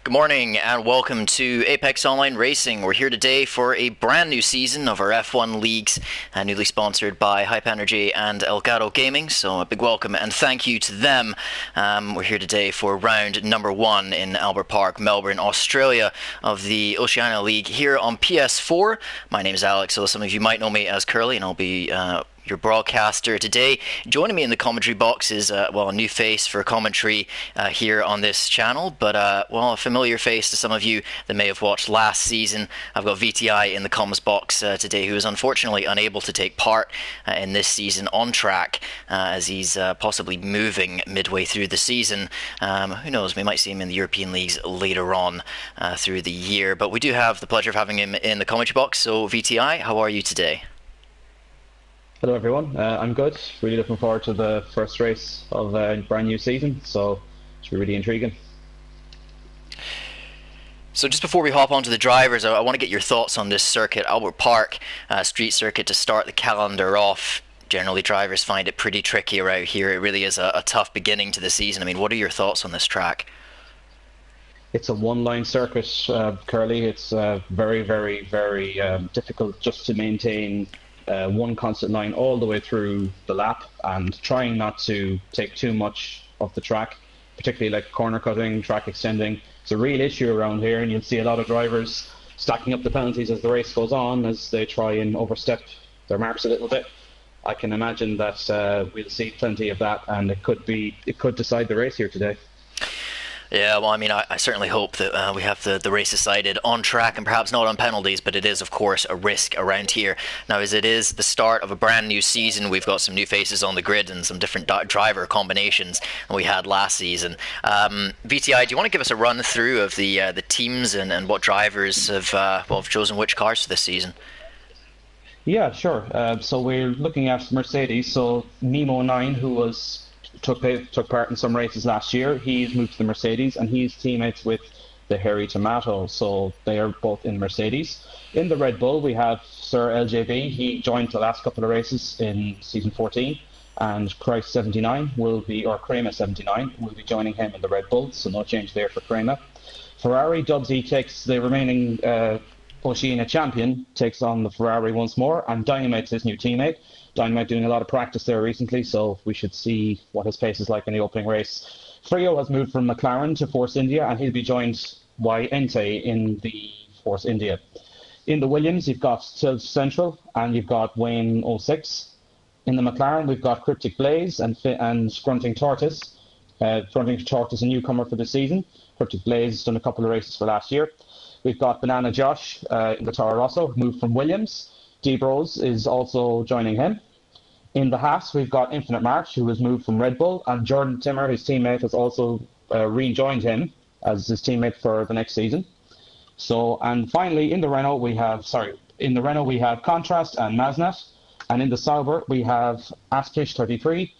Good morning and welcome to Apex Online Racing. We're here today for a brand new season of our F1 leagues, newly sponsored by Hype Energy and Elgato Gaming, so a big welcome and thank you to them. We're here today for round number 1 in Albert Park, Melbourne, Australia of the Oceania League here on PS4. My name is Alex, so some of you might know me as Curly, and I'll be your broadcaster today. Joining me in the commentary box is, a new face for commentary here on this channel, but, a familiar face to some of you that may have watched last season. I've got VTI in the comms box today, who is unfortunately unable to take part in this season on track, as he's possibly moving midway through the season. Who knows, we might see him in the European leagues later on through the year, but we do have the pleasure of having him in the commentary box. So VTI, how are you today? Hello everyone, I'm good. Really looking forward to the first race of a brand new season, so it should be really intriguing. So just before we hop onto the drivers, I want to get your thoughts on this circuit, Albert Park street circuit, to start the calendar off. Generally drivers find it pretty tricky around here. It really is a tough beginning to the season. I mean, what are your thoughts on this track? It's a one-line circuit, Curly. It's very, very, very difficult just to maintain one constant line all the way through the lap, and trying not to take too much of the track, particularly like corner cutting, track extending. It's a real issue around here, and you'll see a lot of drivers stacking up the penalties as the race goes on, as they try and overstep their marks a little bit. I can imagine that we'll see plenty of that, and it could decide the race here today. Yeah, well, I mean, I certainly hope that we have the race decided on track and perhaps not on penalties, but it is, of course, a risk around here. Now, as it is the start of a brand new season, we've got some new faces on the grid and some different driver combinations than we had last season. VTI, do you want to give us a run through of the teams and what drivers have chosen which cars for this season? Yeah, sure. So we're looking at Mercedes. So Nemo9, who took part in some races last year, he's moved to the Mercedes, and he's teammates with the Hairy Tomato, so they are both in Mercedes. In the Red Bull, we have Sir LJB. He joined the last couple of races in season 14, and Christ 79 will be, or Crema 79 will be joining him in the Red Bull, so no change there for Crema. Ferrari, Dubsy takes the remaining Oceania champion, takes on the Ferrari once more, and Dynamite's his new teammate. Dynamite doing a lot of practice there recently, so we should see what his pace is like in the opening race. Frio has moved from McLaren to Force India, and he'll be joined by Ente in the Force India. In the Williams, you've got Tilt Central, and you've got Wayne 06. In the McLaren, we've got Cryptic Blaze and Grunting Tortoise. Grunting Tortoise, a newcomer for the season. Cryptic Blaze has done a couple of races for last year. We've got Banana Josh in the Toro Rosso, moved from Williams. D-Bros is also joining him. In the Haas, we've got Infinite March, who has moved from Red Bull, and Jordan Timmer, his teammate, has also rejoined him as his teammate for the next season. So, and finally, in the Renault, we have Contrast and Maznat, and in the Sauber, we have Askish 33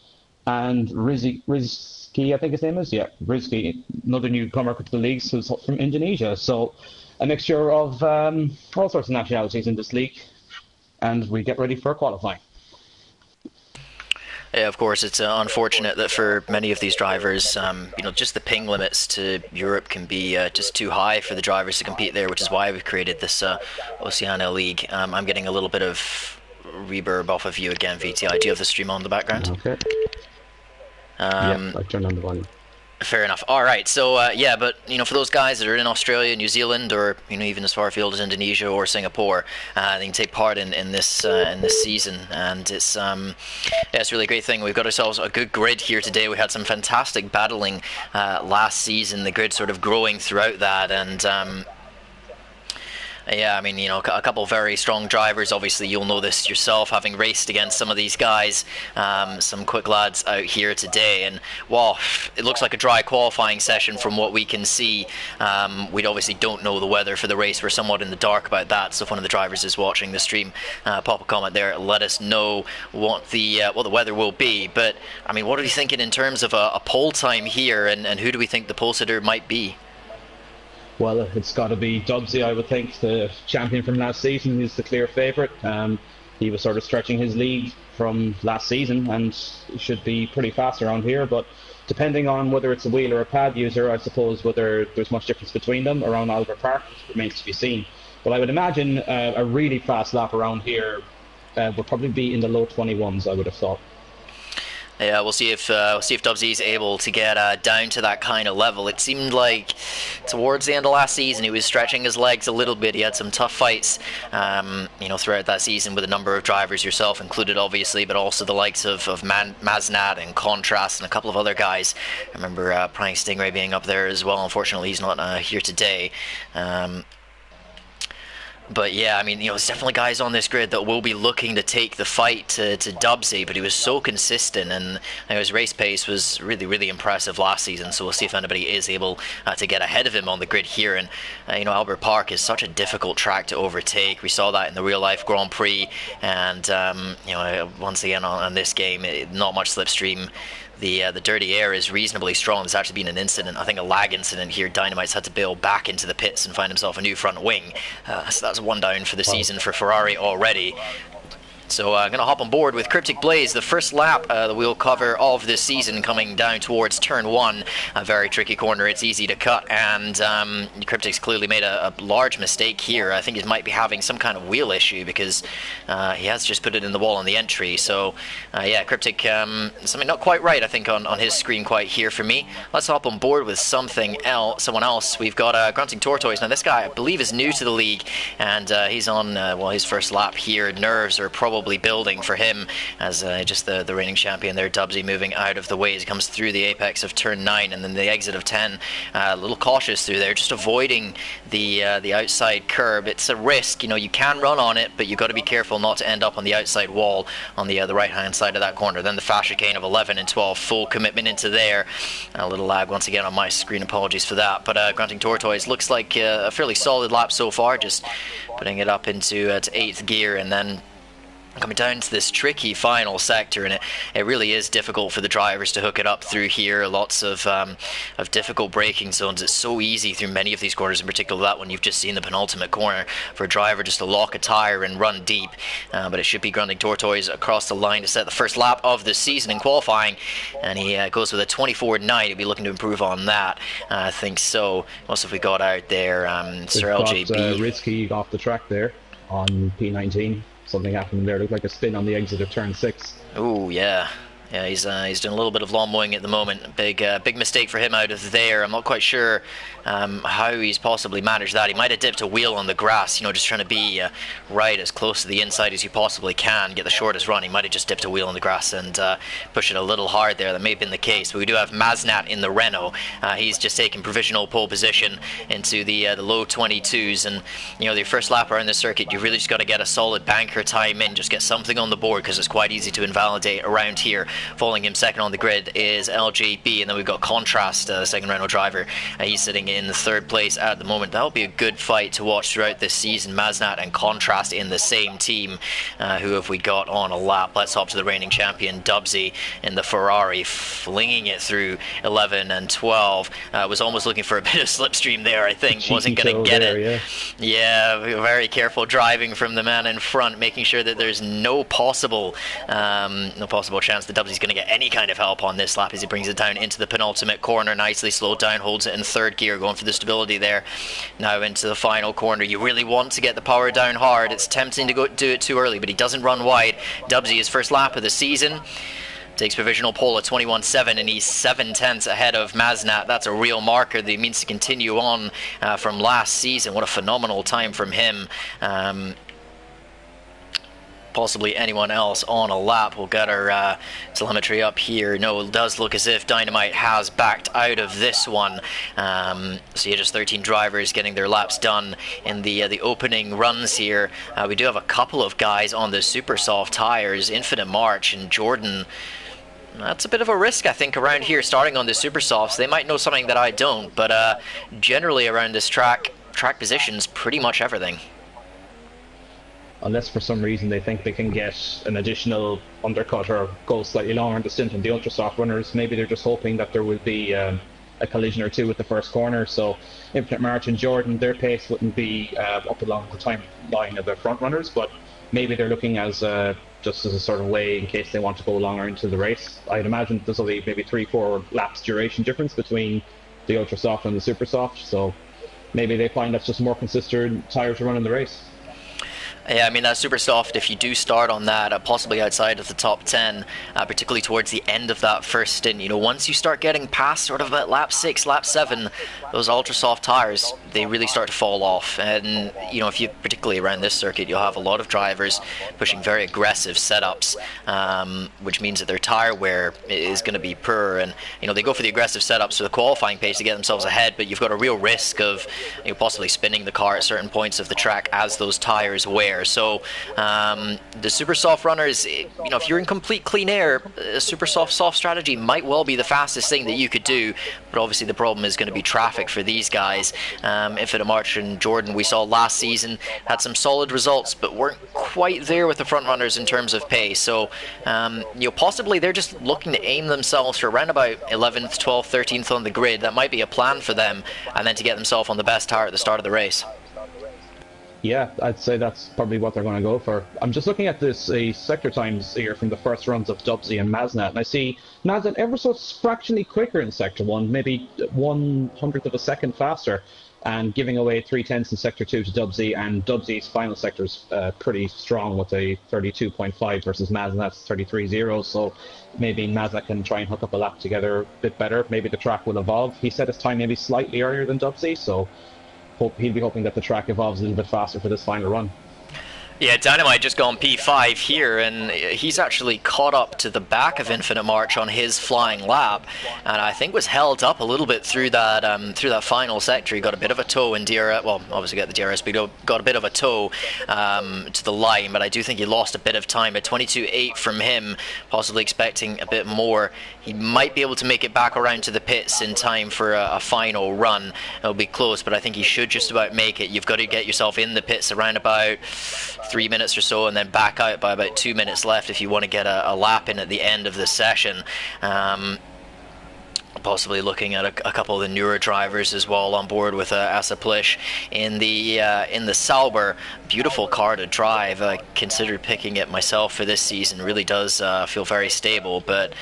and Rizki, I think his name is, Rizki, another newcomer to the leagues, who's from Indonesia. So, a mixture of all sorts of nationalities in this league, and we get ready for qualifying. Yeah, of course, it's unfortunate that for many of these drivers, just the ping limits to Europe can be just too high for the drivers to compete there, which is why we've created this Oceania League. I'm getting a little bit of reverb off of you again, VTI. Do you have the stream on in the background? Okay. Yeah, I turned on the volume. Fair enough. All right. So but for those guys that are in Australia, New Zealand, or even as far afield as Indonesia or Singapore, they can take part in this season, and it's it's really a great thing. We've got ourselves a good grid here today. We had some fantastic battling last season. The grid sort of growing throughout that, and yeah, I mean, a couple of very strong drivers. Obviously, you'll know this yourself, having raced against some of these guys, some quick lads out here today. And, well, it looks like a dry qualifying session from what we can see. We obviously don't know the weather for the race. We're somewhat in the dark about that. So if one of the drivers is watching the stream, pop a comment there. Let us know what the weather will be. But, I mean, what are you thinking in terms of a pole time here, and who do we think the pole sitter might be? Well, it's got to be Dubsy, I would think, the champion from last season. He's the clear favourite. He was sort of stretching his lead from last season, and he should be pretty fast around here. But depending on whether it's a wheel or a pad user, I suppose whether there's much difference between them around Albert Park remains to be seen. But I would imagine a really fast lap around here would probably be in the low 21s, I would have thought. Yeah, we'll see if Dubsy is able to get down to that kind of level. It seemed like towards the end of last season he was stretching his legs a little bit. He had some tough fights, throughout that season with a number of drivers, yourself included, obviously, but also the likes of Maznat and Contrast and a couple of other guys. I remember Prying Stingray being up there as well. Unfortunately, he's not here today. But yeah, I mean, there's definitely guys on this grid that will be looking to take the fight to Dubsy, but he was so consistent, and his race pace was really, really impressive last season. So we'll see if anybody is able to get ahead of him on the grid here. And Albert Park is such a difficult track to overtake. We saw that in the real life Grand Prix, and once again on this game, not much slipstream. The dirty air is reasonably strong. There's actually been an incident, I think a lag incident here. Dynamite's had to bail back into the pits and find himself a new front wing. So that's one down for the season for Ferrari already. So I'm going to hop on board with Cryptic Blaze, the first lap that we'll cover of this season, coming down towards turn 1. A very tricky corner, it's easy to cut, and Cryptic's clearly made a large mistake here. I think he might be having some kind of wheel issue, because he has just put it in the wall on the entry. So yeah, Cryptic, something not quite right, I think, on his screen quite here for me. Let's hop on board with someone else. We've got Grunting Tortoise. Now this guy, I believe, is new to the league, and he's on his first lap here. Nerves are probably building for him, as just the reigning champion there, Dubsy, moving out of the way as he comes through the apex of turn 9 and then the exit of 10. A little cautious through there, just avoiding the outside curb. It's a risk, you can run on it, but you've got to be careful not to end up on the outside wall on the right hand side of that corner. Then the fast chicane of 11 and 12, full commitment into there. A little lag once again on my screen, apologies for that. But Grunting Tortoise looks like a fairly solid lap so far, just putting it up into 8th gear, and then coming down to this tricky final sector, and it really is difficult for the drivers to hook it up through here. Lots of difficult braking zones. It's so easy through many of these corners, in particular that one you've just seen, the penultimate corner, for a driver just to lock a tire and run deep. But it should be Grunting Tortoise across the line to set the first lap of the season in qualifying, and he goes with a 24.9. He'll be looking to improve on that, I think so. What if we got out there, Sir LJB? Risky off the track there on P19. Something happened there. Looked like a spin on the exit of turn 6. Oh yeah. Yeah, he's doing a little bit of lawn mowing at the moment. Big mistake for him out of there. I'm not quite sure how he's possibly managed that. He might have dipped a wheel on the grass, just trying to be right as close to the inside as you possibly can, get the shortest run. He might have just dipped a wheel on the grass and pushed it a little hard there. That may have been the case. But we do have Maznat in the Renault. He's just taken provisional pole position into the low 22s, and the first lap around the circuit, you really just got to get a solid banker time in, just get something on the board, because it's quite easy to invalidate around here. Following him second on the grid is LJB, and then we've got Contrast, the second Renault driver. He's sitting in the 3rd place at the moment. That'll be a good fight to watch throughout this season. Maznat and Contrast in the same team. Who have we got on a lap? Let's hop to the reigning champion, Dubsy, in the Ferrari, flinging it through 11 and 12. Was almost looking for a bit of slipstream there, I think. Wasn't going to get it. Yeah, very careful driving from the man in front, making sure that there's no possible chance that Dubsy's going to get any kind of help on this lap as he brings it down into the penultimate corner. Nicely slowed down, holds it in 3rd gear, going for the stability there. Now into the final corner. You really want to get the power down hard. It's tempting to do it too early, but he doesn't run wide. Dubsy, his first lap of the season, takes provisional pole at 21.7, and he's 7/10 ahead of Maznat. That's a real marker that he means to continue on from last season. What a phenomenal time from him. Possibly anyone else on a lap. We'll get our telemetry up here. No, it does look as if Dynamite has backed out of this one. So yeah, just 13 drivers getting their laps done in the opening runs here. We do have a couple of guys on the super soft tires, Infinite March and Jordan. That's a bit of a risk, I think, around here, starting on the super softs. They might know something that I don't, but generally around this track positions pretty much everything. Unless for some reason they think they can get an additional undercut or go slightly longer in the stint on the ultra soft runners. Maybe they're just hoping that there will be a collision or two with the first corner. So Infinite March and Jordan, their pace wouldn't be up along the timeline of the front runners, but maybe they're looking as just as a sort of way in case they want to go longer into the race. I'd imagine there's only maybe 3-4 laps duration difference between the ultra soft and the super soft, so maybe they find that's just more consistent tires to run in the race. Yeah, I mean, that super soft, if you do start on that, possibly outside of the top 10, particularly towards the end of that first stint, you know, once you start getting past sort of about lap 6, lap 7, those ultra soft tires, they really start to fall off. And, you know, if you, particularly around this circuit, you'll have a lot of drivers pushing very aggressive setups, which means that their tire wear is going to be poor. And, you know, they go for the aggressive setups for the qualifying pace to get themselves ahead, but you've got a real risk of, you know, possibly spinning the car at certain points of the track as those tires wear. So the super soft runners, you know, if you're in complete clean air, a super soft strategy might well be the fastest thing that you could do, but obviously the problem is going to be traffic for these guys. Infinite March and Jordan, we saw last season, had some solid results, but weren't quite there with the front runners in terms of pace. So you know, possibly they're just looking to aim themselves for around about 11th, 12th, 13th on the grid. That might be a plan for them, and then to get themselves on the best tire at the start of the race. Yeah, I'd say that's probably what they're going to go for. I'm just looking at this sector times here from the first runs of Dubsy and Maznat, and I see Maznat ever so fractionally quicker in Sector 1, maybe 1/100th of a second faster, and giving away 3/10 in Sector 2 to Dubsy, and Dubsy's final sector's pretty strong with a 32.5 versus Maznat's 33.0, so maybe Maznat can try and hook up a lap together a bit better. Maybe the track will evolve. He said his time maybe slightly earlier than Dubsy, so he'll be hoping that the track evolves a little bit faster for this final run. Yeah, Dynamite just gone P5 here, and he's actually caught up to the back of Infinite March on his flying lap, and I think was held up a little bit through that final sector. He got a bit of a tow in DRS, well, obviously got the DRS, but he got a bit of a tow to the line, but I do think he lost a bit of time. At 22.8 from him, possibly expecting a bit more. He might be able to make it back around to the pits in time for a final run. It'll be close, but I think he should just about make it. You've got to get yourself in the pits around about 3 minutes or so, and then back out by about 2 minutes left if you want to get a lap in at the end of the session. Possibly looking at a couple of the newer drivers as well on board with Asa Plish in the Sauber. Beautiful car to drive. I considered picking it myself for this season. Really does feel very stable, but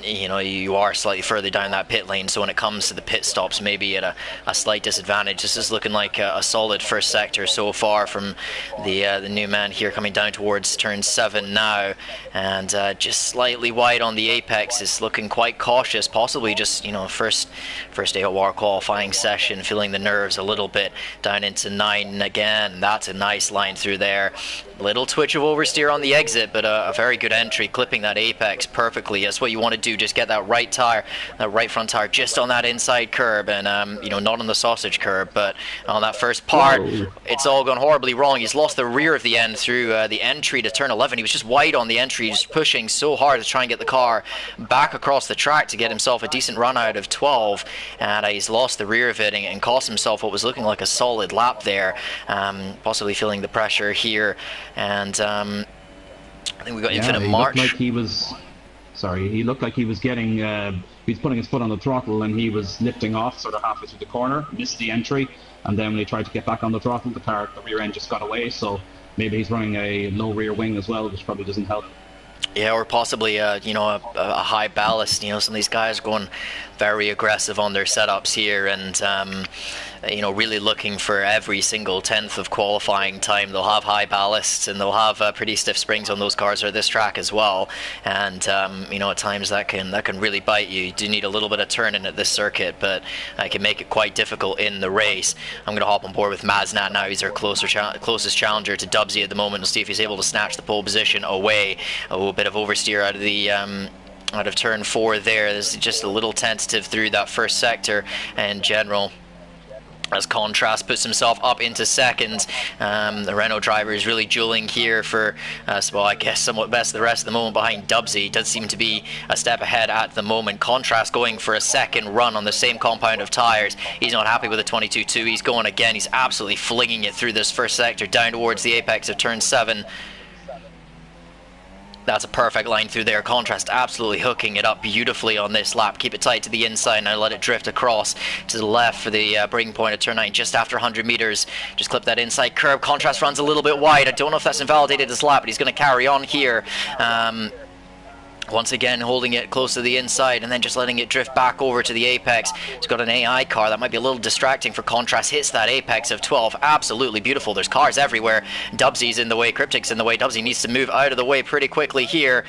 you know, you are slightly further down that pit lane, so when it comes to the pit stops, maybe at a slight disadvantage. This is looking like a solid first sector so far from the new man here, coming down towards turn 7 now, and just slightly wide on the apex. Is looking quite cautious, possibly just, you know, first AOR qualifying session, feeling the nerves a little bit. Down into 9 again. That's a nice line through there. Little twitch of oversteer on the exit, but a very good entry, clipping that apex perfectly. That's what you want to do. Just get that right tire, that right front tire, just on that inside curb, and you know, not on the sausage curb, but on that first part. Whoa. It's all gone horribly wrong. He's lost the rear of the end through the entry to turn 11. He was just wide on the entry, just pushing so hard to try and get the car back across the track to get himself a decent run out of 12, and he's lost the rear of it and cost himself what was looking like a solid lap there. Possibly feeling the pressure here. And I think we got Infinite March. Looked like he was, he looked like he was getting, he was putting his foot on the throttle, and he was lifting off sort of halfway through the corner, missed the entry, and then when he tried to get back on the throttle, the rear end just got away, so maybe he's running a low rear wing as well, which probably doesn't help. Yeah, or possibly you know, a high ballast. You know, some of these guys are going very aggressive on their setups here, and you know, really looking for every single 10th of qualifying time. They'll have high ballasts, and they'll have pretty stiff springs on those cars or this track as well. And you know, at times that can really bite you. You do need a little bit of turning at this circuit, but it can make it quite difficult in the race. I'm going to hop on board with Maznat now. He's our closest challenger to Dubsy at the moment. We'll see if he's able to snatch the pole position away. A bit of oversteer out of the out of turn 4 there. There's just a little tentative through that first sector in general, as Contrast puts himself up into second. The Renault driver is really dueling here for, well, I guess somewhat best the rest of the moment behind Dubsy. Does seem to be a step ahead at the moment. Contrast going for a second run on the same compound of tyres. He's not happy with the 22.2. He's going again. He's absolutely flinging it through this first sector down towards the apex of turn 7. That's a perfect line through there. Contrast absolutely hooking it up beautifully on this lap. Keep it tight to the inside, now let it drift across to the left for the breaking point of turn 9 just after 100 meters. Just clip that inside curb. Contrast runs a little bit wide. I don't know if that's invalidated this lap, but he's going to carry on here. Once again, holding it close to the inside and then just letting it drift back over to the apex. He's got an AI car. That might be a little distracting for Contrast. Hits that apex of 12. Absolutely beautiful. There's cars everywhere. Dubsy's in the way. Cryptic's in the way. Dubsy needs to move out of the way pretty quickly here.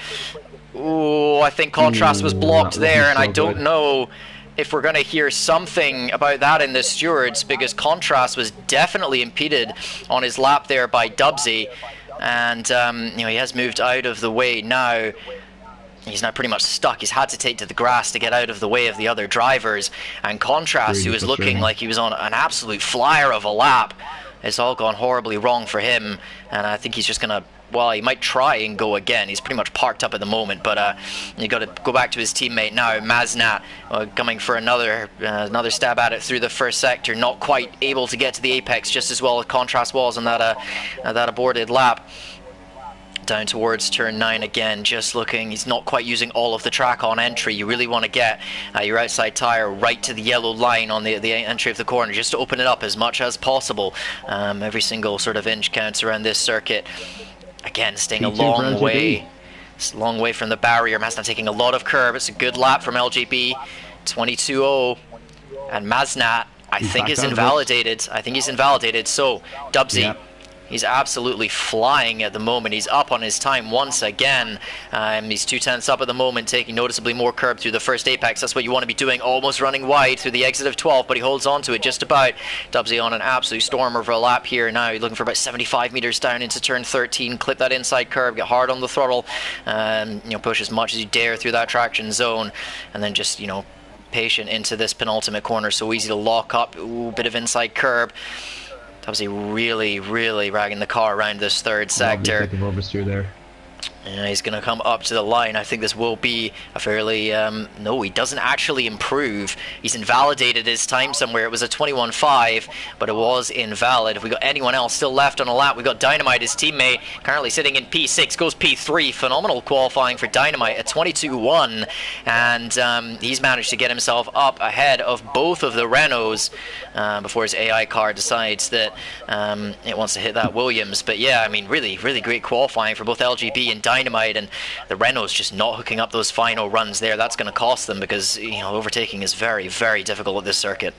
Ooh, I think Contrast was blocked there, and I don't know if we're going to hear something about that in the stewards, because Contrast was definitely impeded on his lap there by Dubsy. And, he has moved out of the way now. He's now pretty much stuck. He's had to take to the grass to get out of the way of the other drivers. And Contrast, who was looking like he was on an absolute flyer of a lap, it's all gone horribly wrong for him. And I think he's just going to, well, he might try and go again. He's pretty much parked up at the moment, but you got to go back to his teammate now, Maznat, coming for another stab at it through the first sector. Not quite able to get to the apex just as well as Contrast was on that aborted lap. Down towards turn 9 again, just looking. He's not quite using all of the track on entry. You really want to get your outside tyre right to the yellow line on the entry of the corner, just to open it up as much as possible. Every single sort of inch counts around this circuit. Again, staying a long way from the barrier. Maznat taking a lot of curb. It's a good lap from LGB. 22-0. And Maznat, I think, is invalidated. I think he's invalidated. So, Dubsy. Yep. He's absolutely flying at the moment. He's up on his time once again. He's 2/10 up at the moment, taking noticeably more curb through the first apex. That's what you want to be doing, almost running wide through the exit of 12, but he holds on to it just about. Dubsy on an absolute stormer of a lap here now. He's looking for about 75 meters down into turn 13. Clip that inside curb, get hard on the throttle, push as much as you dare through that traction zone, and then just, patient into this penultimate corner. So easy to lock up. Ooh, bit of inside curb. Dubsy really, really ragging the car around this third sector. Oversteer there. Yeah, he's going to come up to the line. I think this will be a fairly... no, he doesn't actually improve. He's invalidated his time somewhere. It was a 21.5, but it was invalid. If we got anyone else still left on a lap, we got Dynamite, his teammate, currently sitting in P6, goes P3. Phenomenal qualifying for Dynamite at 22.1, and he's managed to get himself up ahead of both of the Renaults before his AI car decides that it wants to hit that Williams. But yeah, I mean, really, really great qualifying for both LGB and Dynamite, and the Renault's just not hooking up those final runs there. That's going to cost them, because overtaking is very, very difficult at this circuit.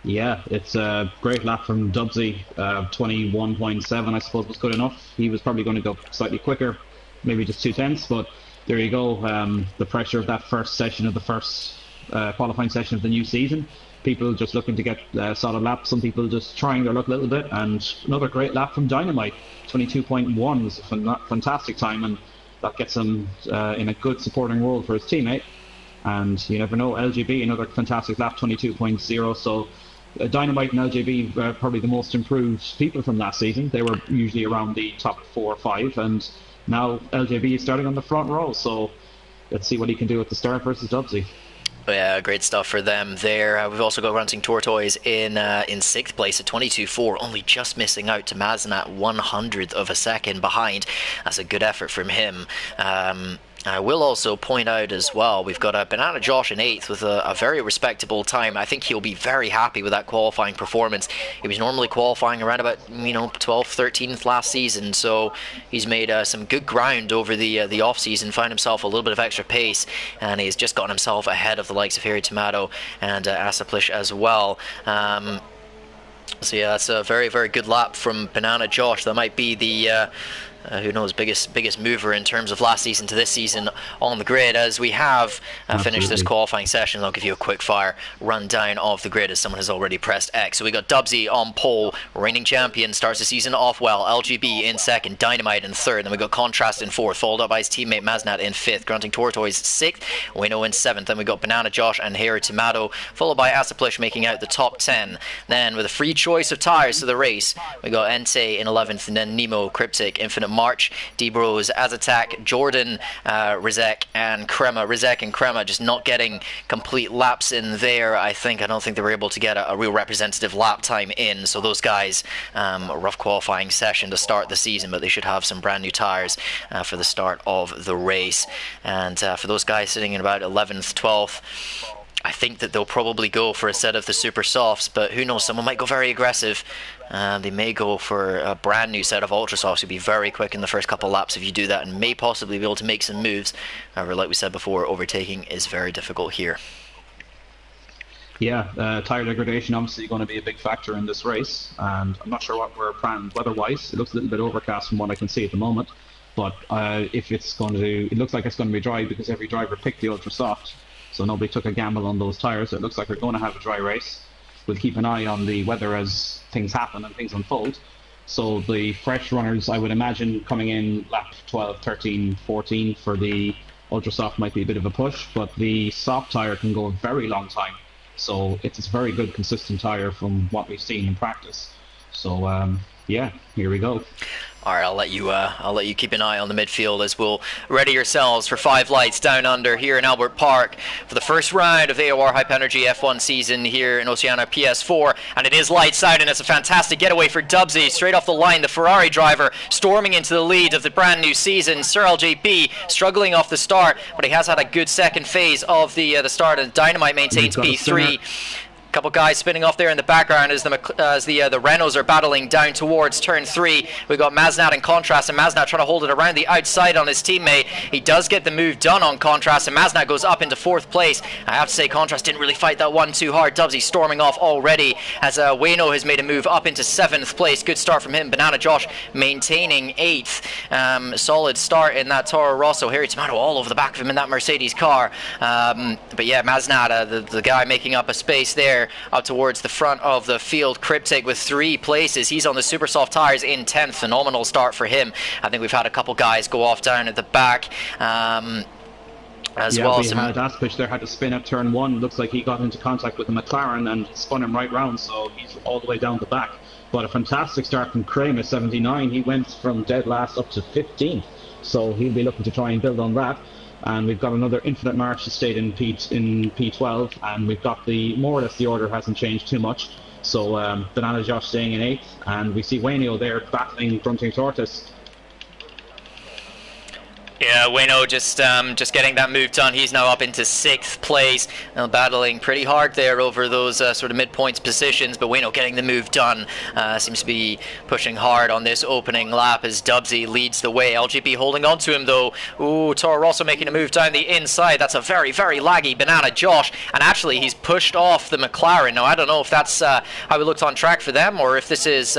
Yeah, it's a great lap from Dubsy. 21.7 I suppose was good enough. He was probably going to go slightly quicker, maybe just 2/10, but there you go. The pressure of that first session of the first qualifying session of the new season. People just looking to get a solid lap, some people just trying their luck a little bit, and another great lap from Dynamite. 22.1 was a fantastic time, and that gets him in a good supporting role for his teammate. And you never know, LGB, another fantastic lap, 22.0. So Dynamite and LGB are probably the most improved people from last season. They were usually around the top 4 or 5, and now LGB is starting on the front row. So let's see what he can do at the start versus Dubsy. Yeah, great stuff for them there. We've also got Grunting Tortoise in 6th place at 22.4, only just missing out to Maznat, 100th of a second behind. That's a good effort from him. I will also point out as well, we've got Banana Josh in 8th with a very respectable time. I think he'll be very happy with that qualifying performance. He was normally qualifying around about 12th, 13th last season, so he's made some good ground over the off season, found himself a little bit of extra pace, and he's just gotten himself ahead of the likes of Harry Tomato and Asaplish as well. So yeah, that's a very, very good lap from Banana Josh. That might be the who knows, biggest mover in terms of last season to this season on the grid, as we have finished this qualifying session. I'll give you a quick fire rundown of the grid as someone has already pressed X. So we got Dubsy on pole, reigning champion, starts the season off well. LGB in 2nd, Dynamite in 3rd, then we got Contrast in 4th, followed up by his teammate Maznat in 5th, Grunting Tortoise 6th, Wino in 7th, then we got Banana Josh and Hero Tomato, followed by Asaplish making out the top 10. Then with a free choice of tyres to the race, we got Entei in 11th, and then Nemo, Cryptic, Infinite March, D-Bros, Azatak, Jordan, Rizek and Crema just not getting complete laps in there. I don't think they were able to get a real representative lap time in, so those guys, a rough qualifying session to start the season, but they should have some brand new tyres for the start of the race. And for those guys sitting in about 11th, 12th, I think that they'll probably go for a set of the super softs, but who knows, someone might go very aggressive. They may go for a brand new set of ultra softs. You'll be very quick in the first couple laps if you do that, and may possibly be able to make some moves. However, like we said before, overtaking is very difficult here. Yeah, tyre degradation obviously going to be a big factor in this race, and I'm not sure what we're planning weather-wise. It looks a little bit overcast from what I can see at the moment, but if it's going to, it looks like it's going to be dry because every driver picked the ultra soft, so nobody took a gamble on those tyres. It looks like we're going to have a dry race. We'll keep an eye on the weather as things happen and things unfold. So the fresh runners, I would imagine, coming in lap 12, 13, 14 for the ultra soft might be a bit of a push, but the soft tyre can go a very long time. So it's a very good, consistent tyre from what we've seen in practice. So yeah, here we go. All right, I'll let you keep an eye on the midfield as we'll ready yourselves for 5 lights down under here in Albert Park for the first round of AOR Hype Energy F1 season here in Oceania PS4. And it is lights out, and it's a fantastic getaway for Dubsy. Straight off the line, the Ferrari driver storming into the lead of the brand new season. Sir LJB struggling off the start, but he has had a good second phase of the start, and Dynamite maintains P3. Couple guys spinning off there in the background as the Renaults are battling down towards turn 3. We've got Maznat in contrast, and Maznat trying to hold it around the outside on his teammate. He does get the move done on contrast, and Maznat goes up into 4th place. I have to say, contrast didn't really fight that one too hard. Dubsy storming off already as Wayno has made a move up into 7th place. Good start from him. Banana Josh maintaining 8th. Solid start in that Toro Rosso. Harry Tomato all over the back of him in that Mercedes car. But yeah, Maznat, the guy making up a space there up towards the front of the field. Cryptic with 3 places. He's on the super soft tyres in 10th. Phenomenal start for him. I think we've had a couple guys go off down at the back as well. We had Aspich there had to spin at turn 1. Looks like he got into contact with the McLaren and spun him right round, so he's all the way down the back. But a fantastic start from Kramer, 79. He went from dead last up to 15th, so he'll be looking to try and build on that. And we've got another Infinite March to stay in P12, and we've got more or less the order hasn't changed too much. So Banana Josh staying in 8th, and we see Wayno there battling Grunting Tortoise. Yeah, Wayno just getting that move done. He's now up into 6th place, battling pretty hard there over those sort of mid-points positions, but Wayno getting the move done. Seems to be pushing hard on this opening lap as Dubsy leads the way. LGB holding on to him though. Ooh, Toro Rosso making a move down the inside. That's a very, very laggy Banana Josh, and actually he's pushed off the McLaren. Now I don't know if that's how it looked on track for them, or if this is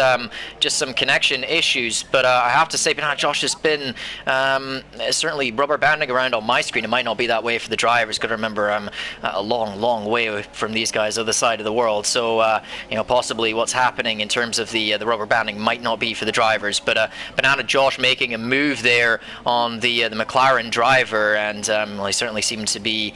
just some connection issues, but I have to say Banana Josh has been certainly rubber banding around on my screen. It might not be that way for the drivers. Got to remember I'm a long way from these guys other side of the world, so possibly what's happening in terms of the rubber banding might not be for the drivers. But Banana Josh making a move there on the McLaren driver, and he certainly seemed to be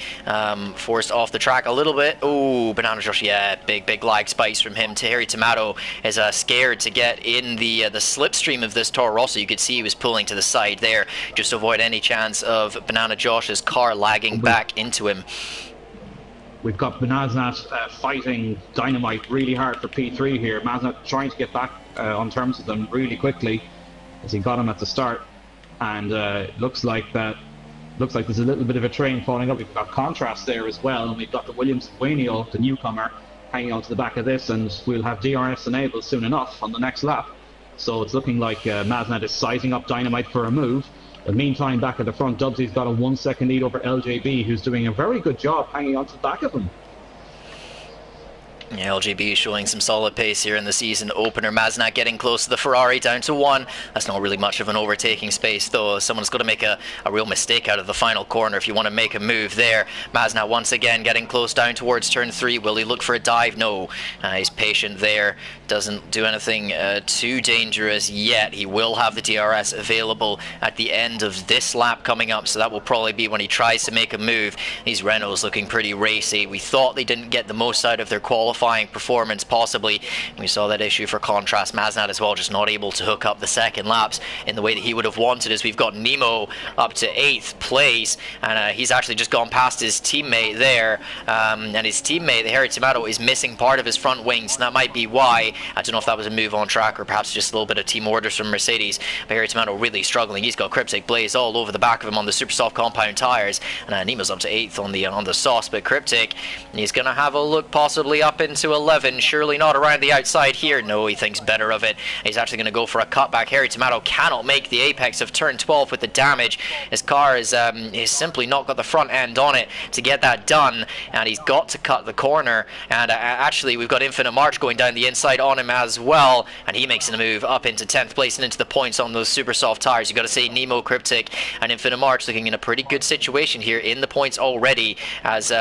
forced off the track a little bit. Oh, Banana Josh, yeah, big lag spikes from him. Harry Tomato is scared to get in the slipstream of this Toro Rosso. You could see he was pulling to the side there just to avoid any chance of Banana Josh's car lagging back into him. We've got Maznat fighting Dynamite really hard for P3 here. Maznat trying to get back on terms with them really quickly as he got him at the start, and looks like there's a little bit of a train falling up. We've got contrast there as well, and we've got the Williams Wayno, the newcomer, hanging on to the back of this, and we'll have DRS enabled soon enough on the next lap. So it's looking like Maznat is sizing up Dynamite for a move. But meantime, back at the front, Dubsy's got a 1 second lead over LJB, who's doing a very good job hanging on to the back of him. Yeah, LGB showing some solid pace here in the season opener. Maznat getting close to the Ferrari, down to 1. That's not really much of an overtaking space, though. Someone's got to make a real mistake out of the final corner if you want to make a move there. Maznat once again getting close down towards turn 3. Will he look for a dive? No. He's patient there. Doesn't do anything too dangerous yet. He will have the DRS available at the end of this lap coming up, so that will probably be when he tries to make a move. These Renaults looking pretty racy. We thought they didn't get the most out of their qualifying qualifying performance possibly. We saw that issue for Contrast Maznat as well, just not able to hook up the second laps in the way that he would have wanted, as we've got Nemo up to 8th place, and he's actually just gone past his teammate there, and his teammate, the Harry Tomato, is missing part of his front wings, and that might be why. I don't know if that was a move on track or perhaps just a little bit of team orders from Mercedes, but Harry Tomato really struggling. He's got Cryptic Blaze all over the back of him on the super soft compound tyres, and Nemo's up to 8th on the sauce, but Cryptic, he's going to have a look possibly up into 11, surely not around the outside here. No, he thinks better of it. He's actually going to go for a cutback. Harry Tomato cannot make the apex of turn 12 with the damage. His car is simply not got the front end on it to get that done, and he's got to cut the corner, and actually we've got Infinite March going down the inside on him as well, and he makes a move up into 10th place and into the points on those super soft tires. You've got to say Nemo, Cryptic and Infinite March looking in a pretty good situation here in the points already, as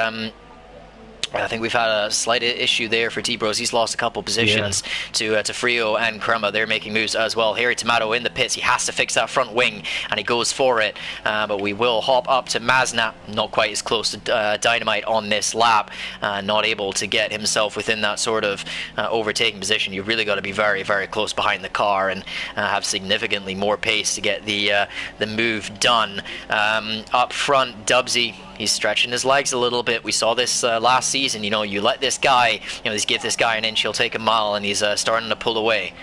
I think we've had a slight issue there for T-Bros. He's lost a couple positions to Frio and Crema. They're making moves as well. Harry Tomato in the pits. He has to fix that front wing, and he goes for it. But we will hop up to Maznat. Not quite as close to Dynamite on this lap. Not able to get himself within that sort of overtaking position. You've really got to be very, very close behind the car and have significantly more pace to get the move done. Up front, Dubsy. He's stretching his legs a little bit. We saw this last season. You know, you let this guy, just give this guy an inch, he'll take a mile, and he's starting to pull away.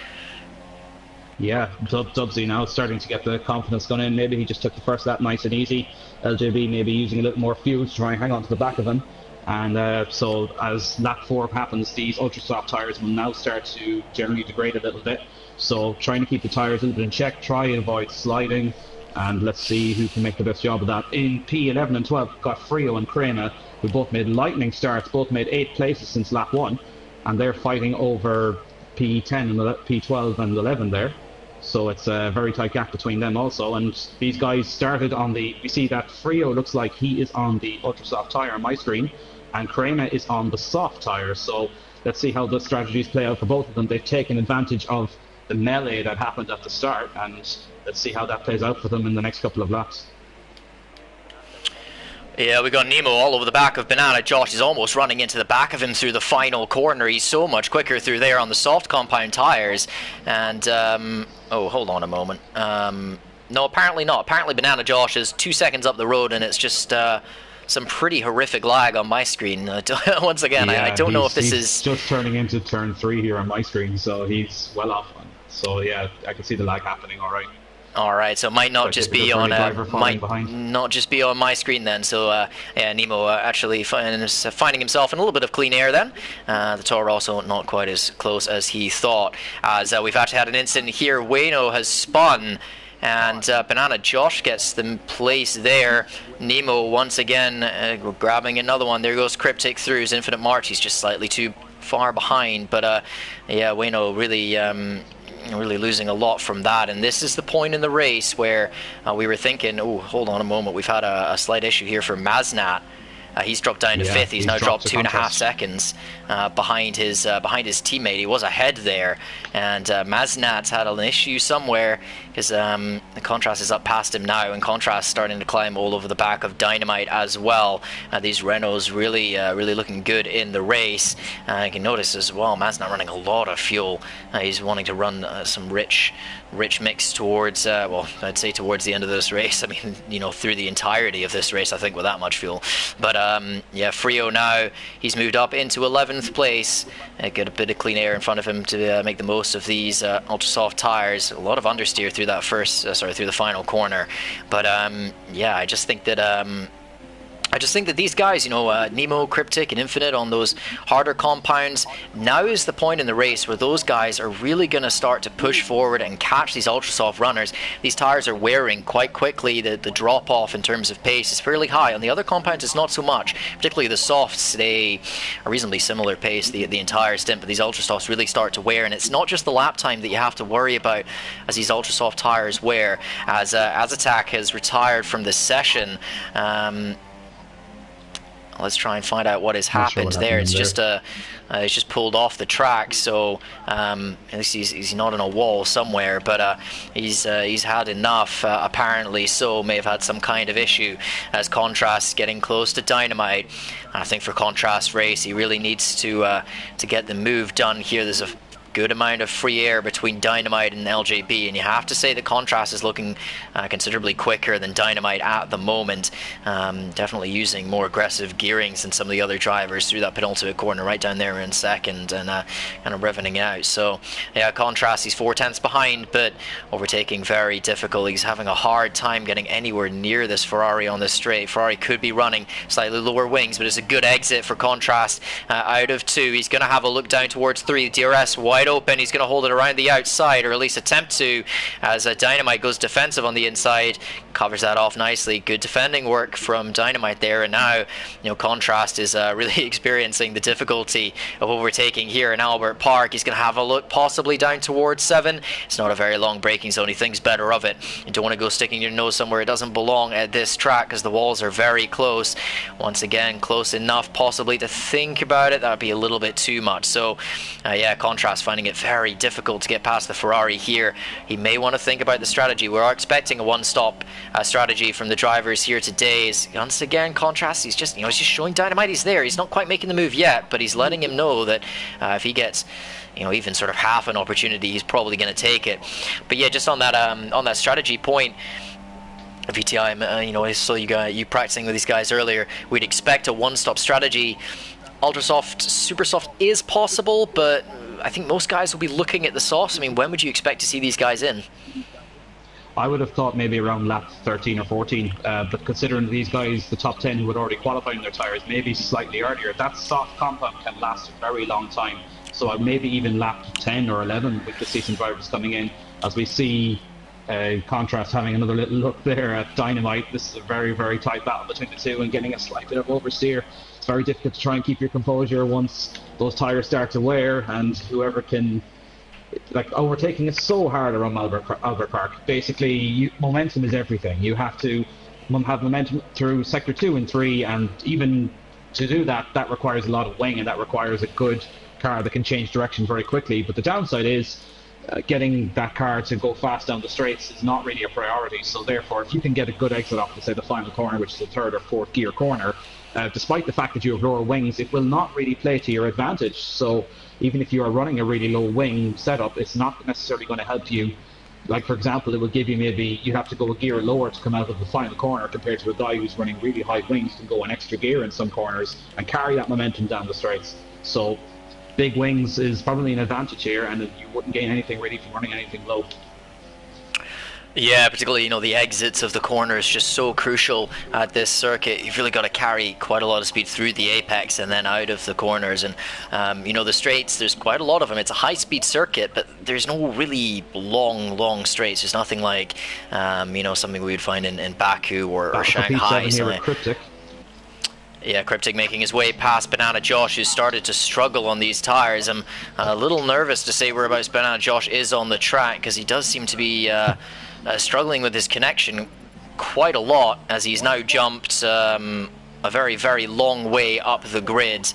Yeah, Dubsy now starting to get the confidence going in. Maybe he just took the first lap nice and easy. LJB maybe using a little more fuel to try and hang on to the back of him. And so as lap 4 happens, these ultra soft tyres will now start to generally degrade a little bit. So trying to keep the tyres a little bit in check, try and avoid sliding. And let's see who can make the best job of that. In P11 and 12, we've got Frio and Crema, who both made lightning starts, both made 8 places since lap 1, and they're fighting over P10 and P12 and 11 there. So it's a very tight gap between them also. And these guys started on we see that Frio looks like he is on the ultra soft tyre on my screen, and Crema is on the soft tyre. So let's see how the strategies play out for both of them. They've taken advantage of the melee that happened at the start, and let's see how that plays out for them in the next couple of laps. Yeah, we got Nemo all over the back of Banana. Josh is almost running into the back of him through the final corner. He's so much quicker through there on the soft compound tires. And, oh, hold on a moment. No, apparently not. Apparently Banana Josh is 2 seconds up the road, and it's just some pretty horrific lag on my screen. Once again, I don't know if this is just turning into turn 3 here on my screen, so he's well off. So yeah, I can see the lag happening. All right, so it might not just be on my screen then. So yeah, Nemo actually finding himself in a little bit of clean air then. The Toro also not quite as close as he thought. As we've actually had an incident here. Wayno has spun, and Banana Josh gets the place there. Nemo once again grabbing another one. There goes Cryptic through his Infinite March. He's just slightly too far behind, but yeah, Wayno really losing a lot from that. And this is the point in the race where we were thinking, oh, hold on a moment, we've had a slight issue here for Maznat. He's dropped down to 5th. He's now dropped 2.5 seconds behind his teammate. He was ahead there, and Maznat's had an issue somewhere because the Contrast is up past him now, and Contrast starting to climb all over the back of Dynamite as well. These Renaults really looking good in the race. You can notice as well, Maznat running a lot of fuel. He's wanting to run some rich mix towards, well, I'd say towards the end of this race. I mean, through the entirety of this race, I think, with that much fuel. But yeah, Frio now, he's moved up into 11th place. Get a bit of clean air in front of him to make the most of these ultra soft tires. A lot of understeer through that through the final corner. But yeah, I just think that these guys, Nemo, Cryptic, and Infinite on those harder compounds, now is the point in the race where those guys are really going to start to push forward and catch these ultra soft runners. These tires are wearing quite quickly. The drop off in terms of pace is fairly high. On the other compounds, it's not so much. Particularly the softs, they are reasonably similar pace the entire stint, but these ultra softs really start to wear, and it's not just the lap time that you have to worry about as these ultra soft tires wear. As Attack has retired from this session, Let's try and find out what has Not sure happened what there. happened It's there. just he's just pulled off the track, so at least he's not on a wall somewhere. But he's had enough apparently. So may have had some kind of issue as Contrast getting close to Dynamite. I think for Contrast race, he really needs to get the move done here. There's a good amount of free air between Dynamite and LJB, and you have to say the Contrast is looking considerably quicker than Dynamite at the moment. Definitely using more aggressive gearings than some of the other drivers through that penultimate corner right down there in second, and kind of revving out. So yeah, Contrast, he's 4/10 behind, but overtaking very difficult. He's having a hard time getting anywhere near this Ferrari on this straight. Ferrari could be running slightly lower wings, but it's a good exit for Contrast out of 2. He's going to have a look down towards 3. DRS wide open. He's going to hold it around the outside, or at least attempt to, as Dynamite goes defensive on the inside. Covers that off nicely. Good defending work from Dynamite there, and now Contrast is really experiencing the difficulty of overtaking here in Albert Park. He's going to have a look possibly down towards 7. It's not a very long braking zone. He thinks better of it. You don't want to go sticking your nose somewhere it doesn't belong at this track, because the walls are very close. Once again, close enough possibly to think about it. That would be a little bit too much. So yeah, Contrast finding it very difficult to get past the Ferrari here. He may want to think about the strategy. We are expecting a one-stop strategy from the drivers here today. Is once again Contrast, he's just he's just showing Dynamite he's there. He's not quite making the move yet, but he's letting him know that if he gets even sort of half an opportunity, he's probably going to take it. But yeah, just on that strategy point, VTI, I saw you practicing with these guys earlier. We'd expect a one-stop strategy. Ultrasoft, Supersoft is possible, but I think most guys will be looking at the softs. I mean, when would you expect to see these guys in? I would have thought maybe around lap 13 or 14, but considering these guys, the top 10 who had already qualified in their tyres, maybe slightly earlier, that soft compound can last a very long time. So maybe even lap 10 or 11 with the seasoned drivers coming in, as we see Contrast having another little look there at Dynamite. This is a very, very tight battle between the two, and getting a slight bit of oversteer. It's very difficult to try and keep your composure once those tyres start to wear, and whoever can... overtaking is so hard around Albert Park. Basically, momentum is everything. You have to have momentum through sector 2 and 3, and even to do that, that requires a lot of wing, and that requires a good car that can change direction very quickly. But the downside is getting that car to go fast down the straights is not really a priority. So therefore, if you can get a good exit off, say, the final corner, which is the 3rd or 4th gear corner, despite the fact that you have lower wings, it will not really play to your advantage. So even if you are running a really low wing setup, it's not necessarily going to help you. Like, for example, it will give you maybe you have to go a gear lower to come out of the final corner, compared to a guy who's running really high wings can go an extra gear in some corners and carry that momentum down the straights. So big wings is probably an advantage here, and you wouldn't gain anything really from running anything low. Yeah, particularly, the exits of the corner is just so crucial at this circuit. You've really got to carry quite a lot of speed through the apex and then out of the corners. And, the straights, there's quite a lot of them. It's a high-speed circuit, but there's no really long straights. There's nothing like, something we would find in Baku or Shanghai. Yeah, Cryptic making his way past Banana Josh, who started to struggle on these tyres. I'm a little nervous to say whereabouts Banana Josh is on the track, because he does seem to be struggling with his connection quite a lot, as he's now jumped a very, very long way up the grid.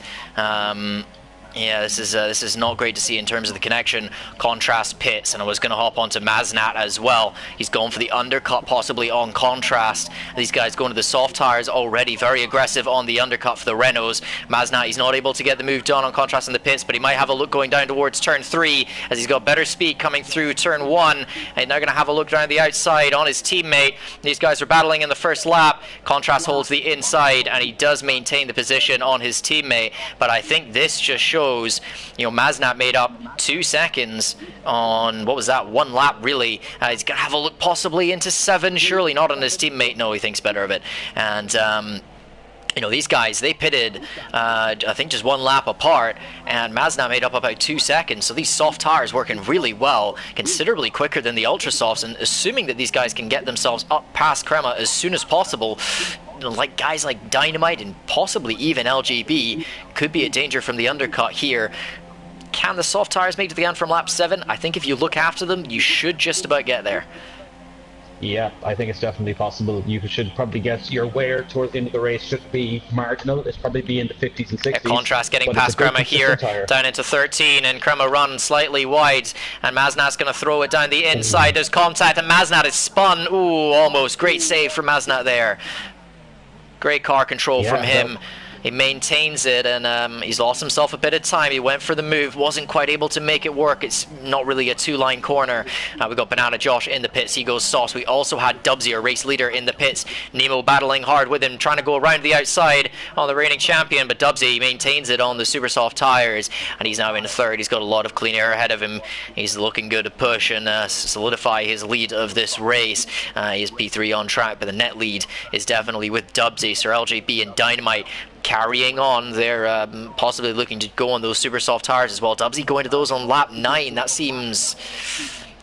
Yeah, this is not great to see in terms of the connection. Contrast pits, and I was going to hop onto Maznat as well. He's going for the undercut, possibly on Contrast. These guys going to the soft tires already, very aggressive on the undercut for the Renaults. Maznat, he's not able to get the move done on Contrast in the pits, but he might have a look going down towards turn 3, as he's got better speed coming through turn 1. And now going to have a look down the outside on his teammate. These guys are battling in the first lap. Contrast holds the inside, and he does maintain the position on his teammate. But I think this just shows, Maznat made up 2 seconds on, what was that, 1 lap really. He's going to have a look possibly into 7, surely not on his teammate. No, he thinks better of it. And these guys, they pitted, I think, just 1 lap apart, and Maznat made up about 2 seconds. So these soft tires working really well, considerably quicker than the ultra softs, and assuming that these guys can get themselves up past Crema as soon as possible, like guys like Dynamite and possibly even LGB could be a danger from the undercut here. Can the soft tires make it to the end from lap 7? I think if you look after them, you should just about get there. Yeah, I think it's definitely possible. You should probably get your wear towards the end of the race should be marginal. It's probably be in the 50s and 60s. Contrast getting But it's a past good Crema here, consistent tire. down into 13, and Crema run slightly wide, and Maznat's going to throw it down the inside. There's contact, and Maznat is spun. Ooh, almost. Great save from Maznat there. Great car control from him. He maintains it, and he's lost himself a bit of time. He went for the move, wasn't quite able to make it work. It's not really a two-line corner. We've got Banana Josh in the pits. He goes sauce. We also had Dubsy, our race leader, in the pits. Nemo battling hard with him, trying to go around the outside on the reigning champion, but Dubsy maintains it on the super soft tires, and he's now in third. He's got a lot of clean air ahead of him. He's looking good to push and solidify his lead of this race. He is P3 on track, but the net lead is definitely with Dubsy. Sir LJB and Dynamite carrying on. They're possibly looking to go on those super soft tires as well. Dubsy going to those on lap 9. That seems,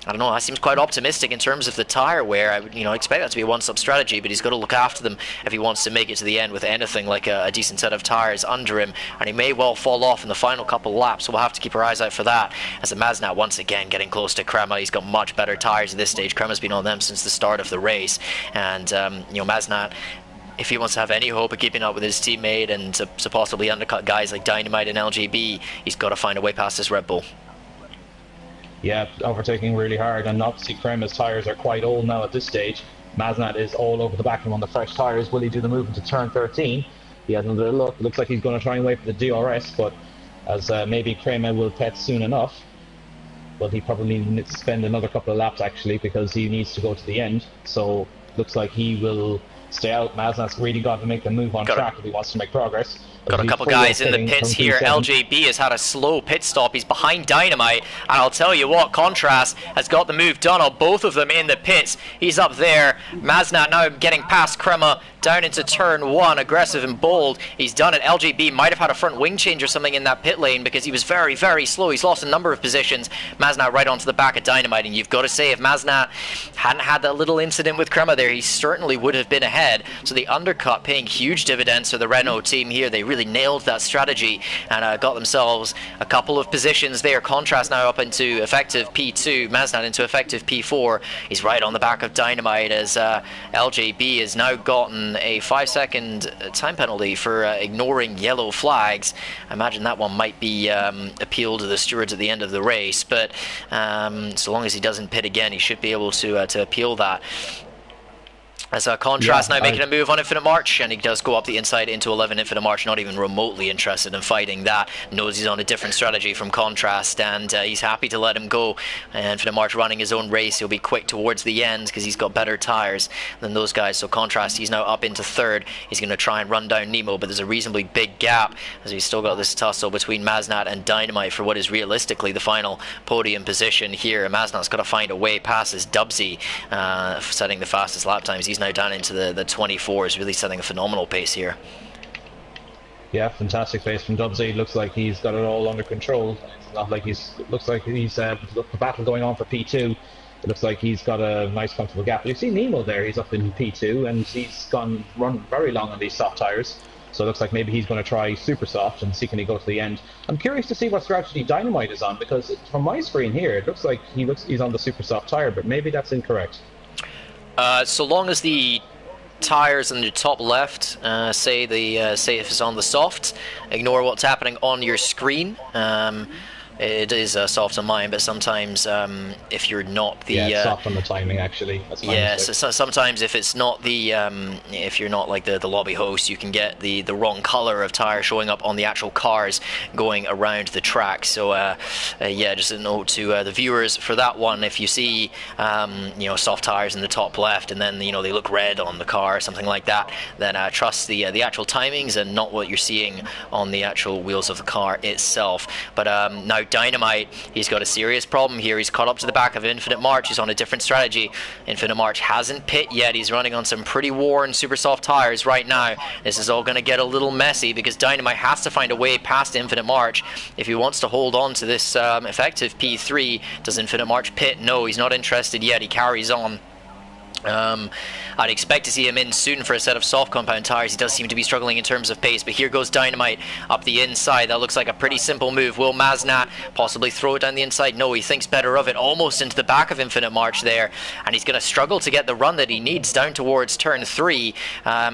I don't know, that seems quite optimistic in terms of the tire wear. I would, expect that to be a one-stop strategy, but he's got to look after them if he wants to make it to the end with anything like a decent set of tires under him, and he may well fall off in the final couple laps, so we'll have to keep our eyes out for that. As the Maznat once again getting close to Crema. He's got much better tires at this stage. Crema's been on them since the start of the race, and Maznat, if he wants to have any hope of keeping up with his teammate and to possibly undercut guys like Dynamite and LGB, he's got to find a way past this Red Bull. Yeah, overtaking really hard, and obviously Crema's tyres are quite old now at this stage. Maznat is all over the back of him on the fresh tyres. Will he do the move into turn 13? He has another look. Looks like he's going to try and wait for the DRS, but as maybe Crema will pet soon enough, but he probably needs to spend another couple of laps actually, because he needs to go to the end. So looks like he will stay out. Maznat's really got to make the move on track if he wants to make progress. Got a couple guys in the pits here. LJB has had a slow pit stop. He's behind Dynamite, and I'll tell you what, Contrast has got the move done on both of them in the pits. He's up there. Maznat now getting past Crema down into turn 1, aggressive and bold. He's done it. LJB might have had a front wing change or something in that pit lane because he was very, very slow. He's lost a number of positions. Maznat right onto the back of Dynamite, and you've got to say, if Maznat hadn't had that little incident with Crema there, he certainly would have been ahead. So the undercut paying huge dividends for the Renault team here. They really nailed that strategy and got themselves a couple of positions there. Contrast now up into effective P2, Maznat into effective P4. He's right on the back of Dynamite as LJB has now gotten a 5-second time penalty for ignoring yellow flags. I imagine that one might be appealed to the stewards at the end of the race, but so long as he doesn't pit again, he should be able to appeal that. As Contrast now making a move on Infinite March, and he does go up the inside into 11. Infinite March not even remotely interested in fighting that, knows he's on a different strategy from Contrast, and he's happy to let him go. Infinite March running his own race, he'll be quick towards the end because he's got better tires than those guys. So Contrast, he's now up into third. He's going to try and run down Nemo, but there's a reasonably big gap as we've still got this tussle between Maznat and Dynamite for what is realistically the final podium position here. Maznat's got to find a way past his Dubsy, setting the fastest lap times. He's now down into the 24s, really setting a phenomenal pace here. Yeah, fantastic pace from Dubsy. Looks like he's got it all under control. It's not like looks like he's the battle going on for P2. It looks like he's got a nice comfortable gap. You see Nemo there, he's up in P2 and he's run very long on these soft tires. So it looks like maybe he's going to try super soft and see can he go to the end. I'm curious to see what strategy Dynamite is on, because from my screen here it looks like he's on the super soft tire, but maybe that's incorrect. So long as the tires in the top left say if it's on the soft, ignore what's happening on your screen. It is soft on mine, but sometimes if you're not the it's soft on the timing actually. That's my mistake. So sometimes if it's not the if you're not like the lobby host, you can get the wrong color of tire showing up on the actual cars going around the track. So yeah, just a note to the viewers for that one. If you see soft tires in the top left and then they look red on the car or something like that, then trust the actual timings and not what you're seeing on the actual wheels of the car itself. But now Dynamite, he's got a serious problem here. He's caught up to the back of Infinite March. He's on a different strategy. Infinite March hasn't pit yet. He's running on some pretty worn super soft tires right now. This is all going to get a little messy because Dynamite has to find a way past Infinite March if he wants to hold on to this effective P3. Does Infinite March pit? No, he's not interested yet. He carries on. I'd expect to see him in soon for a set of soft compound tires. He does seem to be struggling in terms of pace, but here goes Dynamite up the inside. That looks like a pretty simple move. Will Maznat possibly throw it down the inside? No, he thinks better of it. Almost into the back of Infinite March there, and he's going to struggle to get the run that he needs down towards turn 3.